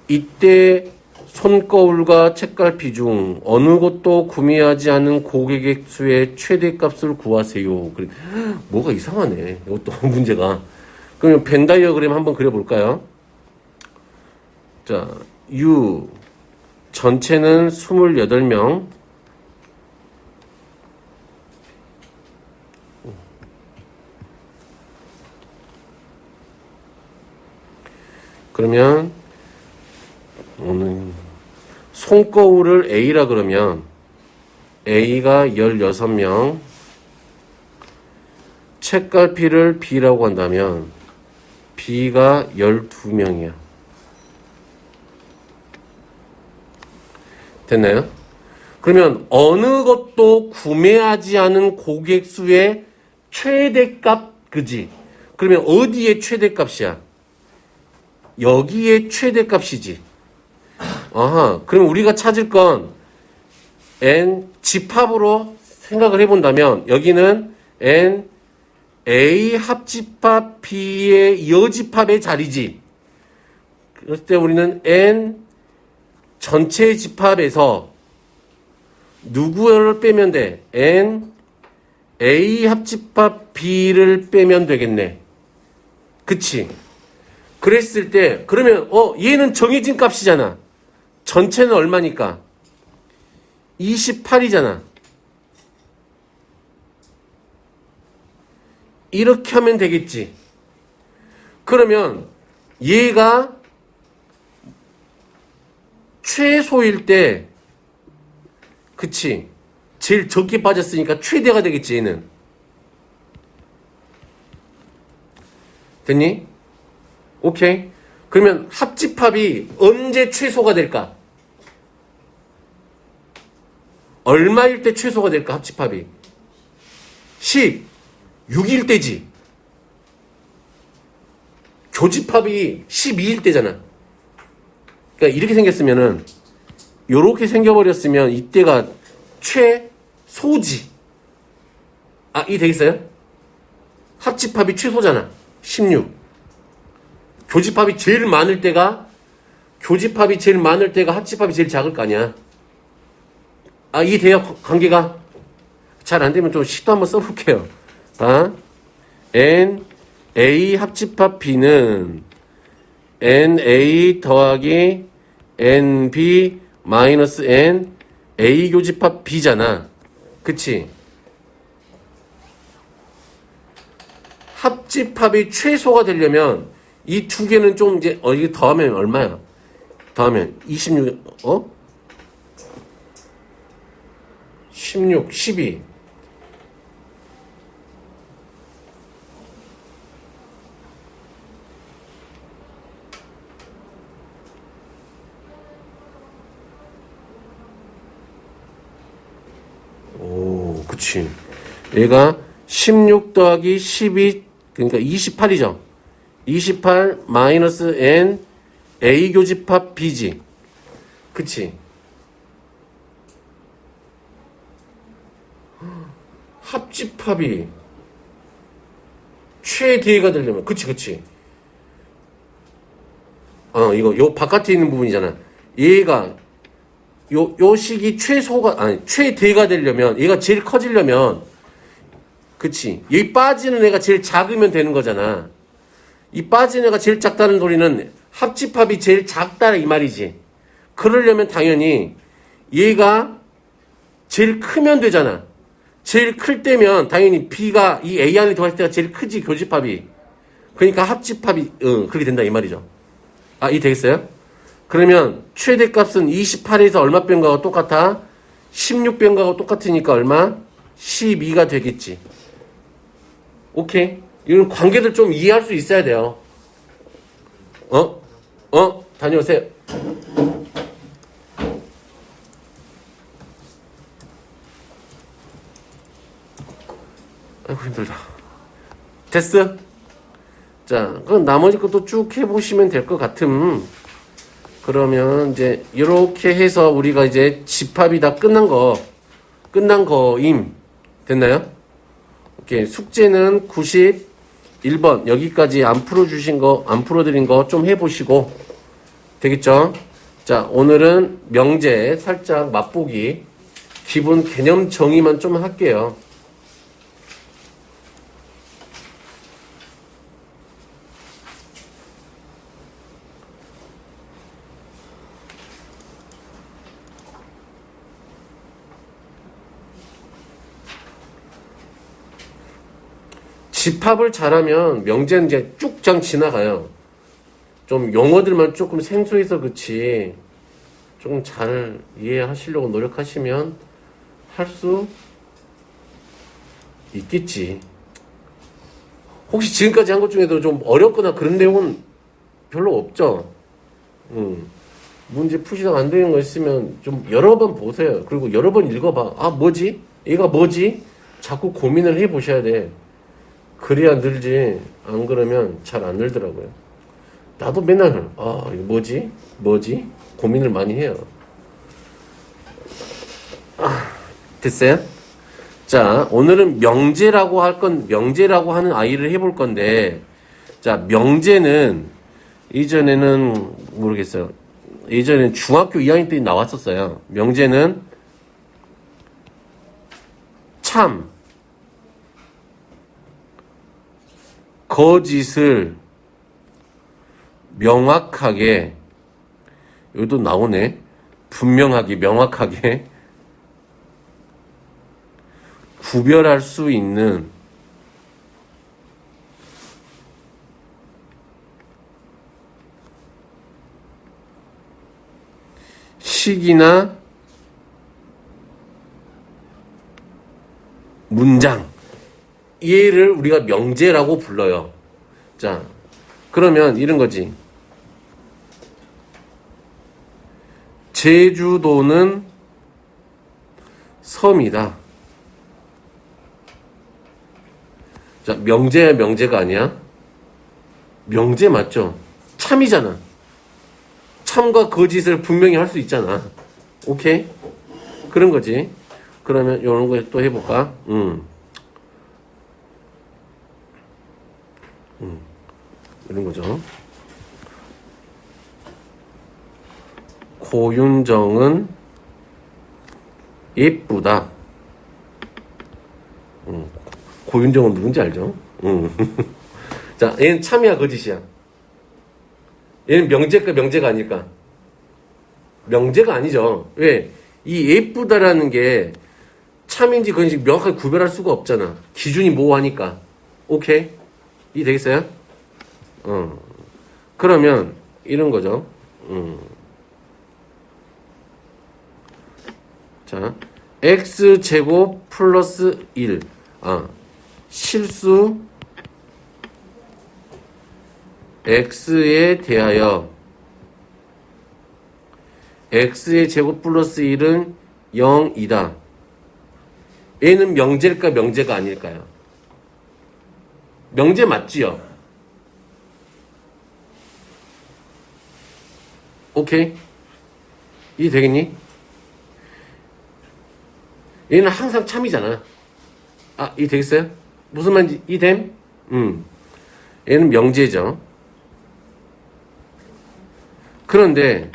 A: 이때 손거울과 책갈피 중 어느 것도 구매하지 않은 고객의 수의 최대값을 구하세요. 그래. 뭐가 이상하네. 이것도 문제가. 그러면 벤 다이어그램 한번 그려볼까요? 자, U 전체는 28명. 그러면 손거울을 A라 그러면 A가 16명, 책갈피를 B라고 한다면 B가 12명이야. 됐나요? 그러면 어느 것도 구매하지 않은 고객 수의 최대값, 그지? 그러면 어디에 최대값이야? 여기에 최대값이지. 아하, 그럼 우리가 찾을 건 n 집합으로 생각을 해본다면 여기는 n a 합집합 b의 여집합의 자리지. 그럴 때 우리는 n 전체 집합에서 누구를 빼면 돼? n a 합집합 b를 빼면 되겠네. 그치? 그랬을 때 그러면 얘는 정해진 값이잖아. 전체는 얼마니까? 28이잖아. 이렇게 하면 되겠지. 그러면 얘가 최소일 때, 그치? 제일 적게 빠졌으니까 최대가 되겠지, 얘는. 됐니? 오케이. 그러면 합집합이 언제 최소가 될까? 얼마일 때 최소가 될까, 합집합이? 16일 때지. 교집합이 12일 때잖아. 그러니까 이렇게 생겼으면은, 요렇게 생겨버렸으면 이때가 최소지. 아, 이 되겠어요? 합집합이 최소잖아. 16. 교집합이 제일 많을 때가 합집합이 제일 작을 거 아니야. 아, 이게 돼요? 관계가? 잘 안 되면 좀 시도 한번 써볼게요. 봐. n, a 합집합 b는 na 더하기 nb 마이너스 n, a 교집합 b잖아. 그치? 합집합이 최소가 되려면 이 두 개는 좀 이제 이게 더하면 얼마야? 더하면 26 16 12 오, 그치. 얘가 16 더하기 12 그러니까 28이죠. 28 마이너스 n a 교집합 b지. 그치? 합집합이 최대가 되려면 그치. 이거 요 바깥에 있는 부분이잖아. 얘가 요 식이 최대가 되려면 얘가 제일 커지려면 그치? 여기 빠지는 애가 제일 작으면 되는 거잖아. 이 빠진 애가 제일 작다는 소리는 합집합이 제일 작다 이 말이지. 그러려면 당연히 얘가 제일 크면 되잖아. 제일 클 때면 당연히 B가 이 A 안에 들어갈 때가 제일 크지, 교집합이. 그러니까 합집합이 그렇게 된다 이 말이죠. 아, 이 되겠어요? 그러면 최대값은 28에서 얼마 뺀 거하고 똑같아? 16 뺀 거하고 똑같으니까 얼마? 12가 되겠지. 오케이? 이런 관계들 좀 이해할 수 있어야 돼요. 다녀오세요. 아이고, 힘들다. 됐어? 자, 그럼 나머지 것도 쭉 해보시면 될 것 같음. 그러면 이제, 이렇게 해서 우리가 이제 집합이 다 끝난 거임. 됐나요? 오케이. 숙제는 91번. 여기까지 안 풀어드린 거 좀 해보시고. 되겠죠? 자, 오늘은 명제 살짝 맛보기. 기본 개념 정의만 좀 할게요. 집합을 잘하면 명제는 이제 쭉장 지나가요. 좀 용어들만 조금 생소해서 그렇지 좀 잘 이해하시려고 노력하시면 할 수 있겠지. 혹시 지금까지 한 것 중에도 좀 어렵거나 그런 내용은 별로 없죠? 문제 푸시다가 안 되는 거 있으면 좀 여러 번 보세요. 그리고 여러 번 읽어봐. 아, 뭐지? 얘가 뭐지? 자꾸 고민을 해 보셔야 돼. 그래야 늘지. 안 그러면 잘 안 늘더라고요. 나도 맨날, 아, 이거 뭐지? 뭐지? 고민을 많이 해요. 아, 됐어요? 자, 오늘은 명제라고 명제라고 하는 아이를 해볼 건데, 자, 명제는 이전에는 모르겠어요. 예전엔 중학교 2학년 때 나왔었어요. 명제는 참, 거짓을 명확하게, 여기도 나오네. 분명하게, 명확하게 구별할 수 있는 식이나 문장, 얘를 우리가 명제라고 불러요. 자, 그러면 이런 거지. 제주도는 섬이다. 자, 명제야, 명제가 아니야? 명제 맞죠? 참이잖아. 참과 거짓을 분명히 할 수 있잖아. 오케이? 그런 거지. 그러면 이런 거 또 해볼까? 이런 거죠. 고윤정은 예쁘다. 고윤정은 누군지 알죠? 자, 얘는 참이야, 거짓이야? 얘는 명제가 명제가 아닐까? 명제가 아니죠. 왜? 이 예쁘다라는 게 참인지 거짓인지 명확하게 구별할 수가 없잖아. 기준이 모호하니까. 오케이? 이 되겠어요? 그러면 이런 거죠. 자, x제곱 플러스 1. 실수 x에 대하여 x의 제곱 플러스 1은 0이다. 얘는 명제일까 명제가 아닐까요? 명제 맞지요? 오케이? 이해 되겠니? 얘는 항상 참이잖아. 이해 되겠어요? 무슨 말인지 이해됨? 얘는 명제죠. 그런데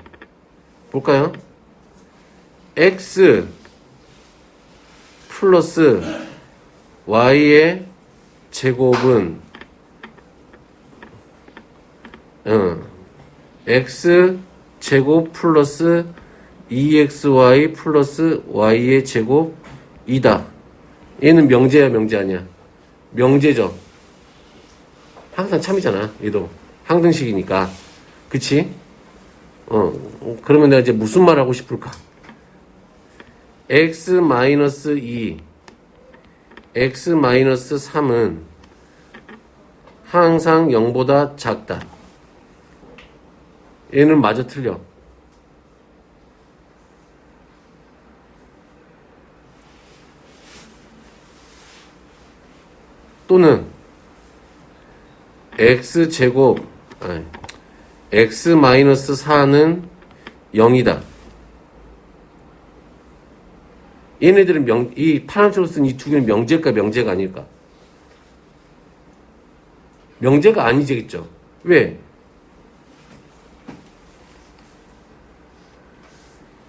A: 볼까요? x 플러스 y의 제곱은 x 제곱 플러스 2xy 플러스 y의 제곱이다. 얘는 명제야, 명제 아니야? 명제죠. 항상 참이잖아. 얘도 항등식이니까. 그치? 그러면 내가 이제 무슨 말 하고 싶을까? x-2 x-3은 항상 0보다 작다. 얘는 마저 틀려. 또는 x제곱 x-4는 0이다. 얘네들은 이 파란색으로 쓴 이 두 개는 명제일까 명제가 아닐까? 명제가 아니겠죠. 왜?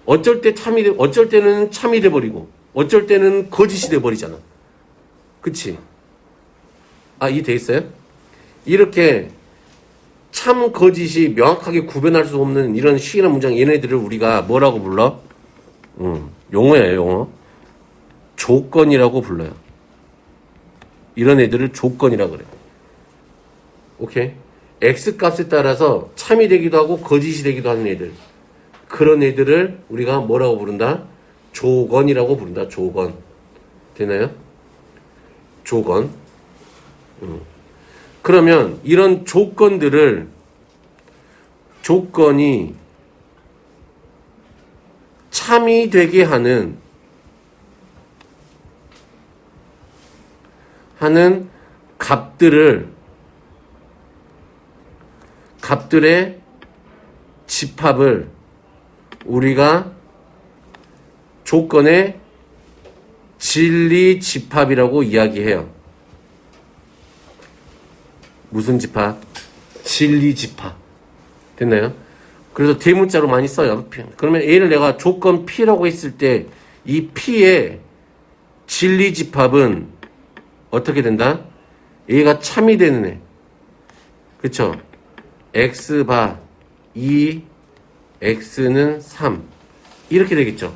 A: 어쩔 때는 참이 돼버리고, 어쩔 때는 거짓이 돼버리잖아. 그치? 이해 돼 있어요? 이렇게 참 거짓이 명확하게 구별할 수 없는 이런 식이나 문장, 얘네들을 우리가 뭐라고 불러? 용어예요, 용어. 조건이라고 불러요. 이런 애들을 조건이라고 그래요. 오케이? X 값에 따라서 참이 되기도 하고 거짓이 되기도 하는 애들. 그런 애들을 우리가 뭐라고 부른다? 조건이라고 부른다. 조건. 되나요? 조건. 그러면 이런 조건이 참이 되게 하는 값들의 집합을 우리가 조건의 진리 집합이라고 이야기해요. 무슨 집합? 진리 집합. 됐나요? 그래서 대문자로 많이 써요. 그러면 A를 내가 조건 P라고 했을 때 이 P의 진리 집합은 어떻게 된다? A가 참이 되는 애. 그쵸? X바 2, X는 3. 이렇게 되겠죠?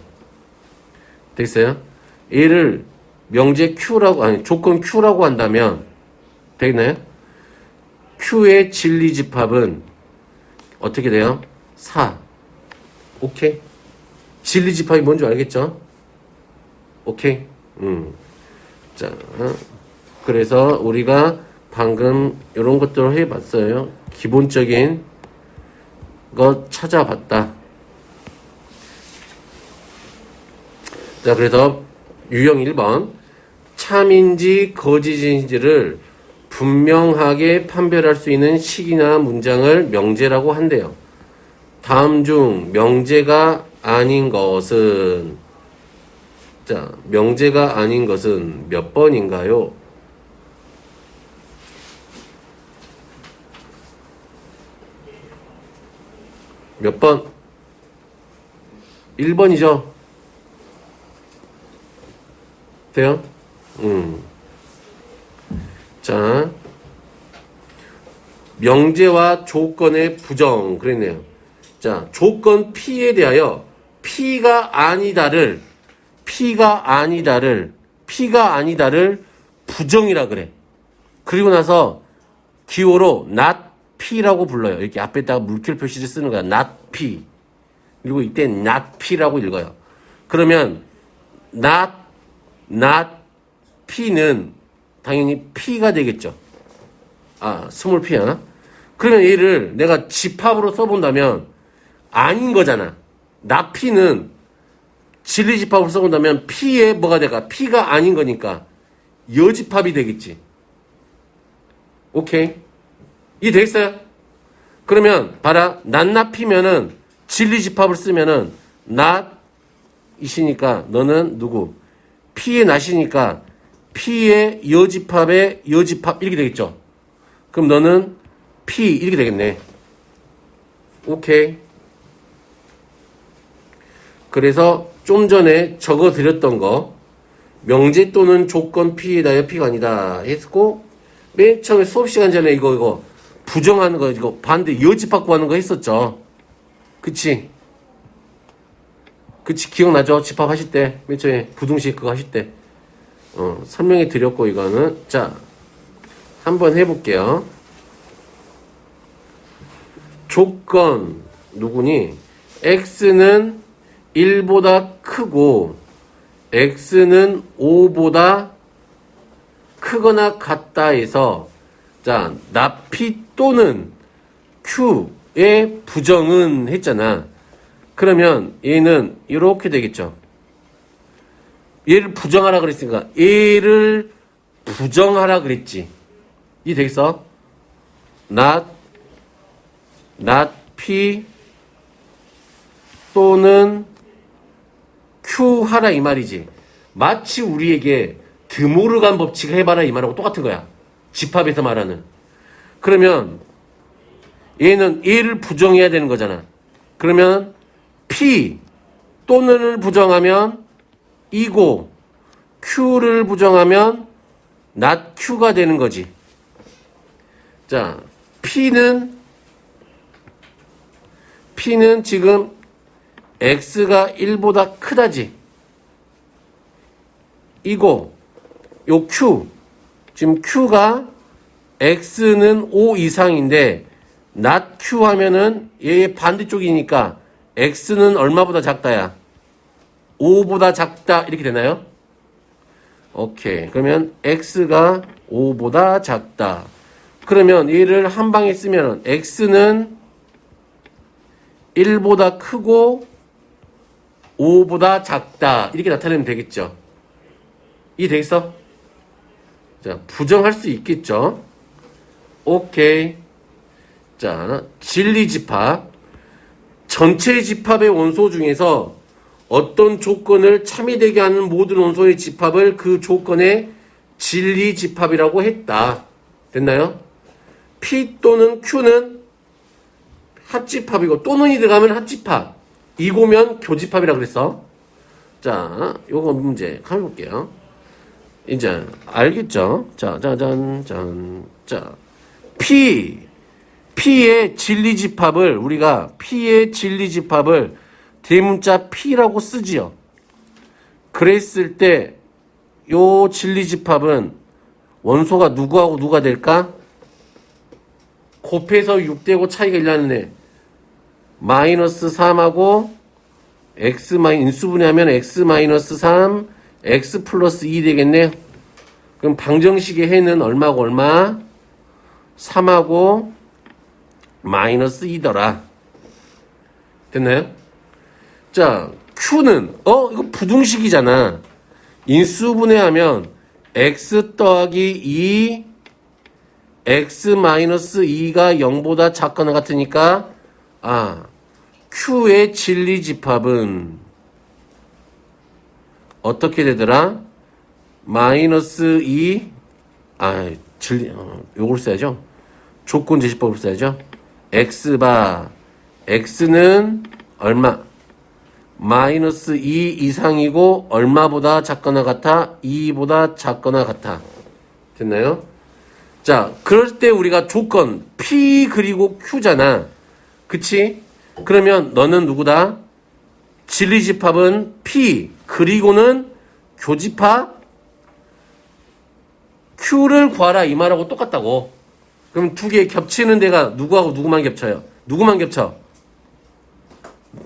A: 됐어요? A를 명제 Q라고, 아니, 조건 Q라고 한다면, 되겠나요? Q의 진리 집합은 어떻게 돼요? 4. 오케이? 진리 집합이 뭔지 알겠죠? 오케이? 자, 그래서 우리가 방금 이런 것들을 해봤어요. 기본적인 것 찾아봤다. 자, 그래서 유형 1번. 참인지 거짓인지를 분명하게 판별할 수 있는 식이나 문장을 명제라고 한대요. 다음 중 명제가 아닌 것은, 자, 명제가 아닌 것은 몇 번인가요? 몇 번? 1번이죠? 돼요? 자, 명제와 조건의 부정, 그랬네요. 자, 조건 P에 대하여 P가 아니다를 부정이라 그래. 그리고 나서 기호로 not P라고 불러요. 이렇게 앞에다가 물결 표시를 쓰는 거야. not P. 그리고 이때 not P라고 읽어요. 그러면 not P는 당연히 P가 되겠죠. 스몰 P야. 그러면 얘를 내가 집합으로 써본다면 아닌 거잖아. not P는 진리 집합으로 써본다면 P에 뭐가 될까? P가 아닌 거니까 여집합이 되겠지. 오케이? 이 되겠어요? 그러면 봐라. not P면은 진리 집합을 쓰면은 not 이시니까 너는 누구? P의 not이니까 P의 여집합의 여집합 이렇게 되겠죠. 그럼 너는 P 이렇게 되겠네. 오케이. 그래서 좀 전에 적어드렸던 거 명제 또는 조건 P에 대하여 P가 아니다 했고 맨 처음에 수업 시간 전에 이거 부정하는 거 이거 반대 여집합 구하는 거 했었죠. 그치 기억나죠? 집합하실 때 맨 처음에 부등식 그거 하실 때 설명해 드렸고 이거는 자 한번 해볼게요. 조건 누구니? X는 1보다 크고 X는 5보다 크거나 같다 해서 자 납피 또는 Q의 부정은 했잖아. 그러면 얘는 이렇게 되겠죠. 얘를 부정하라 그랬으니까 얘를 부정하라 그랬지. 이 되겠어? not P 또는 Q 하라 이 말이지. 마치 우리에게 드모르간 법칙을 해봐라 이 말하고 똑같은 거야. 집합에서 말하는. 그러면 얘는 얘를 부정해야 되는 거잖아. 그러면 P 또는을 부정하면 이고 Q를 부정하면 not Q가 되는 거지. 자, P는 지금 X가 1보다 크다지. 이고 요 Q 지금 Q가 X는 5 이상인데 not Q 하면은 얘의 반대쪽이니까 X는 얼마보다 작다야? 5보다 작다 이렇게 되나요? 오케이. 그러면 X가 5보다 작다. 그러면 얘를 한 방에 쓰면 X는 1보다 크고 5보다 작다. 이렇게 나타내면 되겠죠. 이해되겠어? 자, 부정할 수 있겠죠. 오케이. 자, 진리집합. 전체 집합의 원소 중에서 어떤 조건을 참이되게 하는 모든 원소의 집합을 그 조건의 진리집합이라고 했다. 됐나요? P 또는 Q는 합집합이고 또는이 들어가면 합집합. 이고면 교집합이라 그랬어. 자, 요거 문제 한번 볼게요. 이제 알겠죠? 자, P의 진리집합을 우리가 P의 진리집합을 대문자 P라고 쓰지요. 그랬을 때 요 진리집합은 원소가 누구하고 누가 될까? 곱해서 6되고 차이가 1나는 마이너스 3하고 인수분해하면 x-3 x 플러스 2 되겠네요. 그럼 방정식의 해는 얼마고 얼마? 3하고 마이너스 2더라. 됐나요? 자, Q는 이거 부등식이잖아. 인수분해하면 x 더하기 2 x 마이너스 2가 0보다 작거나 같으니까 Q의 진리집합은 어떻게 되더라? 마이너스 2 요걸 써야죠. 조건 제시법을 써야죠. x는 얼마? 마이너스 2 이상이고 얼마보다 작거나 같아? 2보다 작거나 같아. 됐나요? 자, 그럴 때 우리가 조건 P 그리고 Q잖아. 그치? 그러면 너는 누구다? 진리집합은 P 그리고는 교집합 Q를 구하라 이 말하고 똑같다고. 그럼 두 개 겹치는 데가 누구하고 누구만 겹쳐요? 누구만 겹쳐?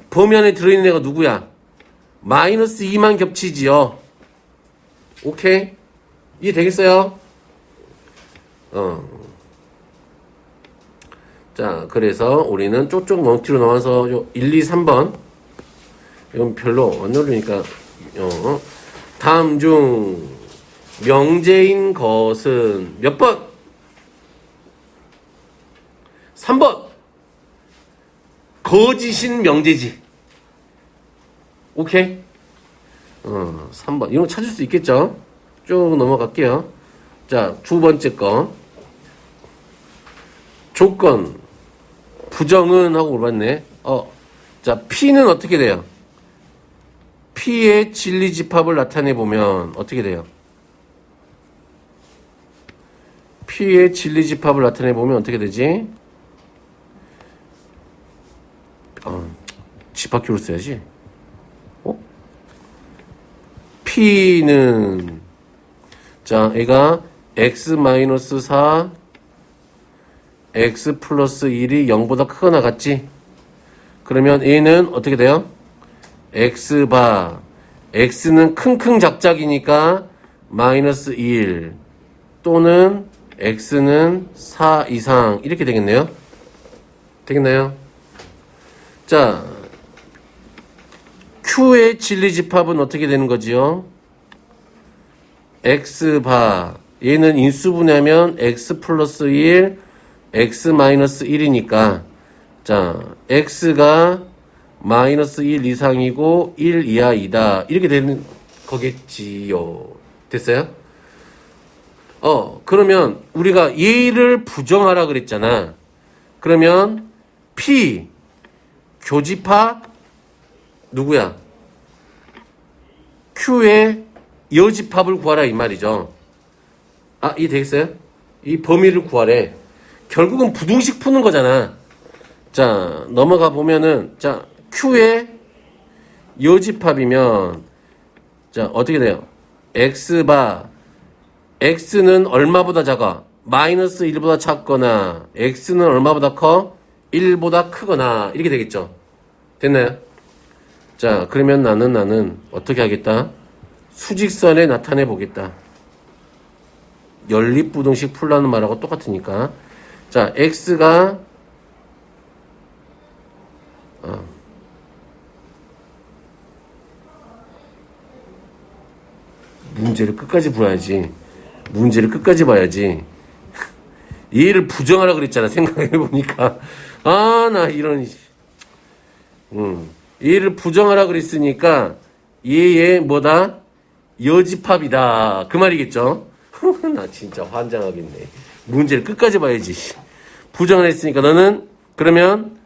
A: 범위 안에 들어있는 애가 누구야? 마이너스 2만 겹치지요. 오케이? 이해되겠어요? 자, 그래서 우리는 쪽쪽 멍티로 나와서 요 1, 2, 3번. 이건 별로 안 어려우니까, 다음 중 명제인 것은 몇 번? 3번. 거짓인 명제지. 오케이? 3번. 이런 거 찾을 수 있겠죠? 쭉 넘어갈게요. 자, 두 번째 거. 조건. 부정은 하고 물어봤네. 자, P는 어떻게 돼요? P의 진리집합을 나타내보면 어떻게 돼요? P의 진리집합을 나타내보면 어떻게 되지? 집합기로 써야지. P는 자, 얘가 x-4 x 플러스 1이 0보다 크거나 같지? 그러면 얘는 어떻게 돼요? x바 x는 킁킁 작작이니까 마이너스 1 또는 x는 4 이상 이렇게 되겠네요. 되겠나요? 자, Q의 진리집합은 어떻게 되는 거지요? x바 얘는 인수분해하면 x 플러스 1 x 마이너스 1이니까 자, x가 마이너스 1 이상이고 1 이하이다 이렇게 되는 거겠지요. 됐어요? 그러면 우리가 얘를 부정하라 그랬잖아. 그러면 P 교집합 누구야? Q의 여집합을 구하라 이 말이죠. 이해 되겠어요? 이 범위를 구하래. 결국은 부등식 푸는 거잖아. 자, 넘어가 보면은 자, Q의 여집합이면 자, 어떻게 돼요? x바 x는 얼마보다 작아? 마이너스 1보다 작거나 x는 얼마보다 커? 1보다 크거나 이렇게 되겠죠. 됐나요? 자, 그러면 나는 어떻게 하겠다? 수직선에 나타내 보겠다. 연립부등식 풀라는 말하고 똑같으니까. 자, x가 문제를 끝까지 봐야지. 문제를 끝까지 봐야지. 얘를 부정하라 그랬잖아. 생각해보니까. 아, 나 이런. 얘를 부정하라 그랬으니까 얘의 뭐다? 여집합이다. 그 말이겠죠? 나 진짜 환장하겠네. 문제를 끝까지 봐야지. 부정을 했으니까 너는 그러면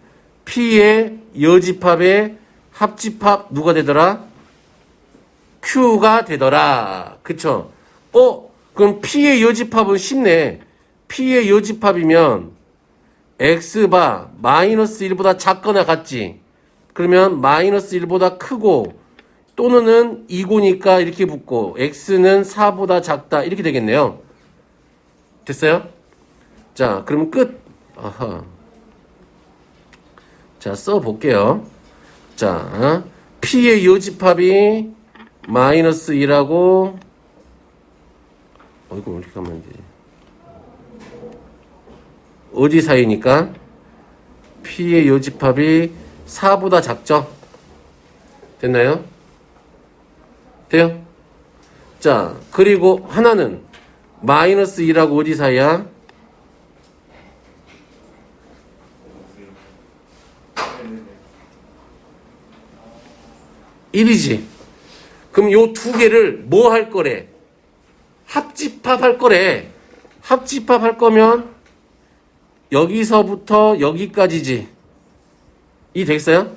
A: P의 여집합의 합집합 누가 되더라? Q가 되더라. 그쵸? 그럼 P의 여집합은 쉽네. P의 여집합이면 X바 마이너스 1보다 작거나 같지. 그러면 마이너스 1보다 크고 또는 2고니까 이렇게 붙고 X는 4보다 작다. 이렇게 되겠네요. 됐어요? 자, 그럼 끝. 아하. 자, 써볼게요. 자, P의 여집합이 마이너스 1하고 어이구, 이렇게 가면 안 되지. 어디 사이니까? P의 여집합이 4보다 작죠? 됐나요? 돼요? 자, 그리고 하나는 마이너스 2하고 어디 사이야? 1이지. 그럼 요 두 개를 뭐 할 거래? 합집합 할 거래. 합집합 할 거면 여기서부터 여기까지지. 이 되겠어요?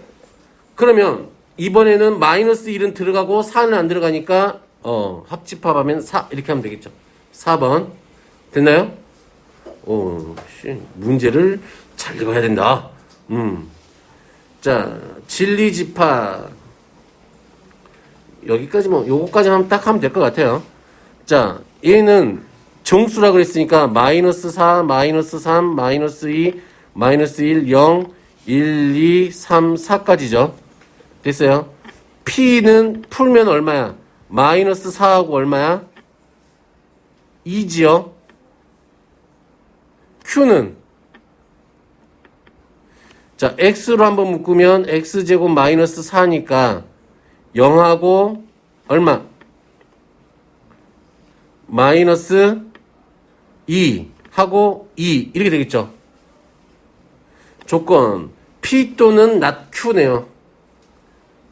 A: 그러면 이번에는 마이너스 1은 들어가고 4는 안 들어가니까 합집합하면 4 이렇게 하면 되겠죠. 4번 됐나요? 문제를 잘 읽어야 된다. 자, 진리집합 여기까지만 요거까지 하면 딱 하면 될 것 같아요. 자, 얘는 정수라 그랬으니까 마이너스 4, 마이너스 3, 마이너스 2, 마이너스 1, 0, 1, 2, 3, 4까지죠. 됐어요? P는 풀면 얼마야? 마이너스 4하고 얼마야? 2지요. Q는 자, X로 한번 묶으면 X제곱 마이너스 4니까 0하고 얼마? 마이너스 2 하고 2 이렇게 되겠죠. 조건 P 또는 not Q네요.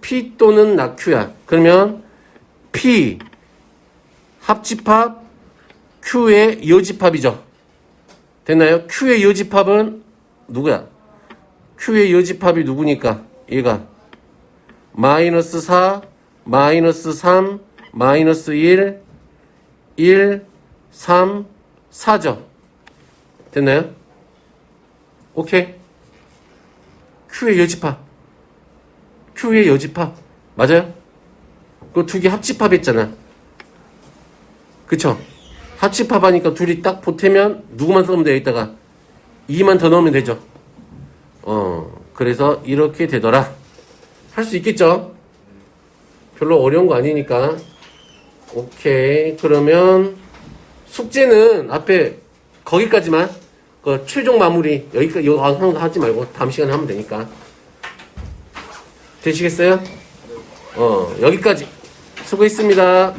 A: P 또는 not Q야. 그러면 P 합집합 Q의 여집합이죠. 됐나요? Q의 여집합은 누구야? Q의 여집합이 누구니까? 얘가 마이너스 4, 마이너스 3, 마이너스 1, 1, 3, 4죠. 됐나요? 오케이. Q의 여집합. Q의 여집합. 맞아요? 그 두 개 합집합 했잖아. 그쵸? 합집합 하니까 둘이 딱 보태면 누구만 쓰면 돼, 이따가. 2만 더 넣으면 되죠. 그래서 이렇게 되더라. 할 수 있겠죠? 별로 어려운 거 아니니까. 오케이. 그러면 숙제는 앞에 거기까지만. 그 최종 마무리 여기까지 이거 하지 말고 다음 시간에 하면 되니까. 되시겠어요? 여기까지. 수고했습니다.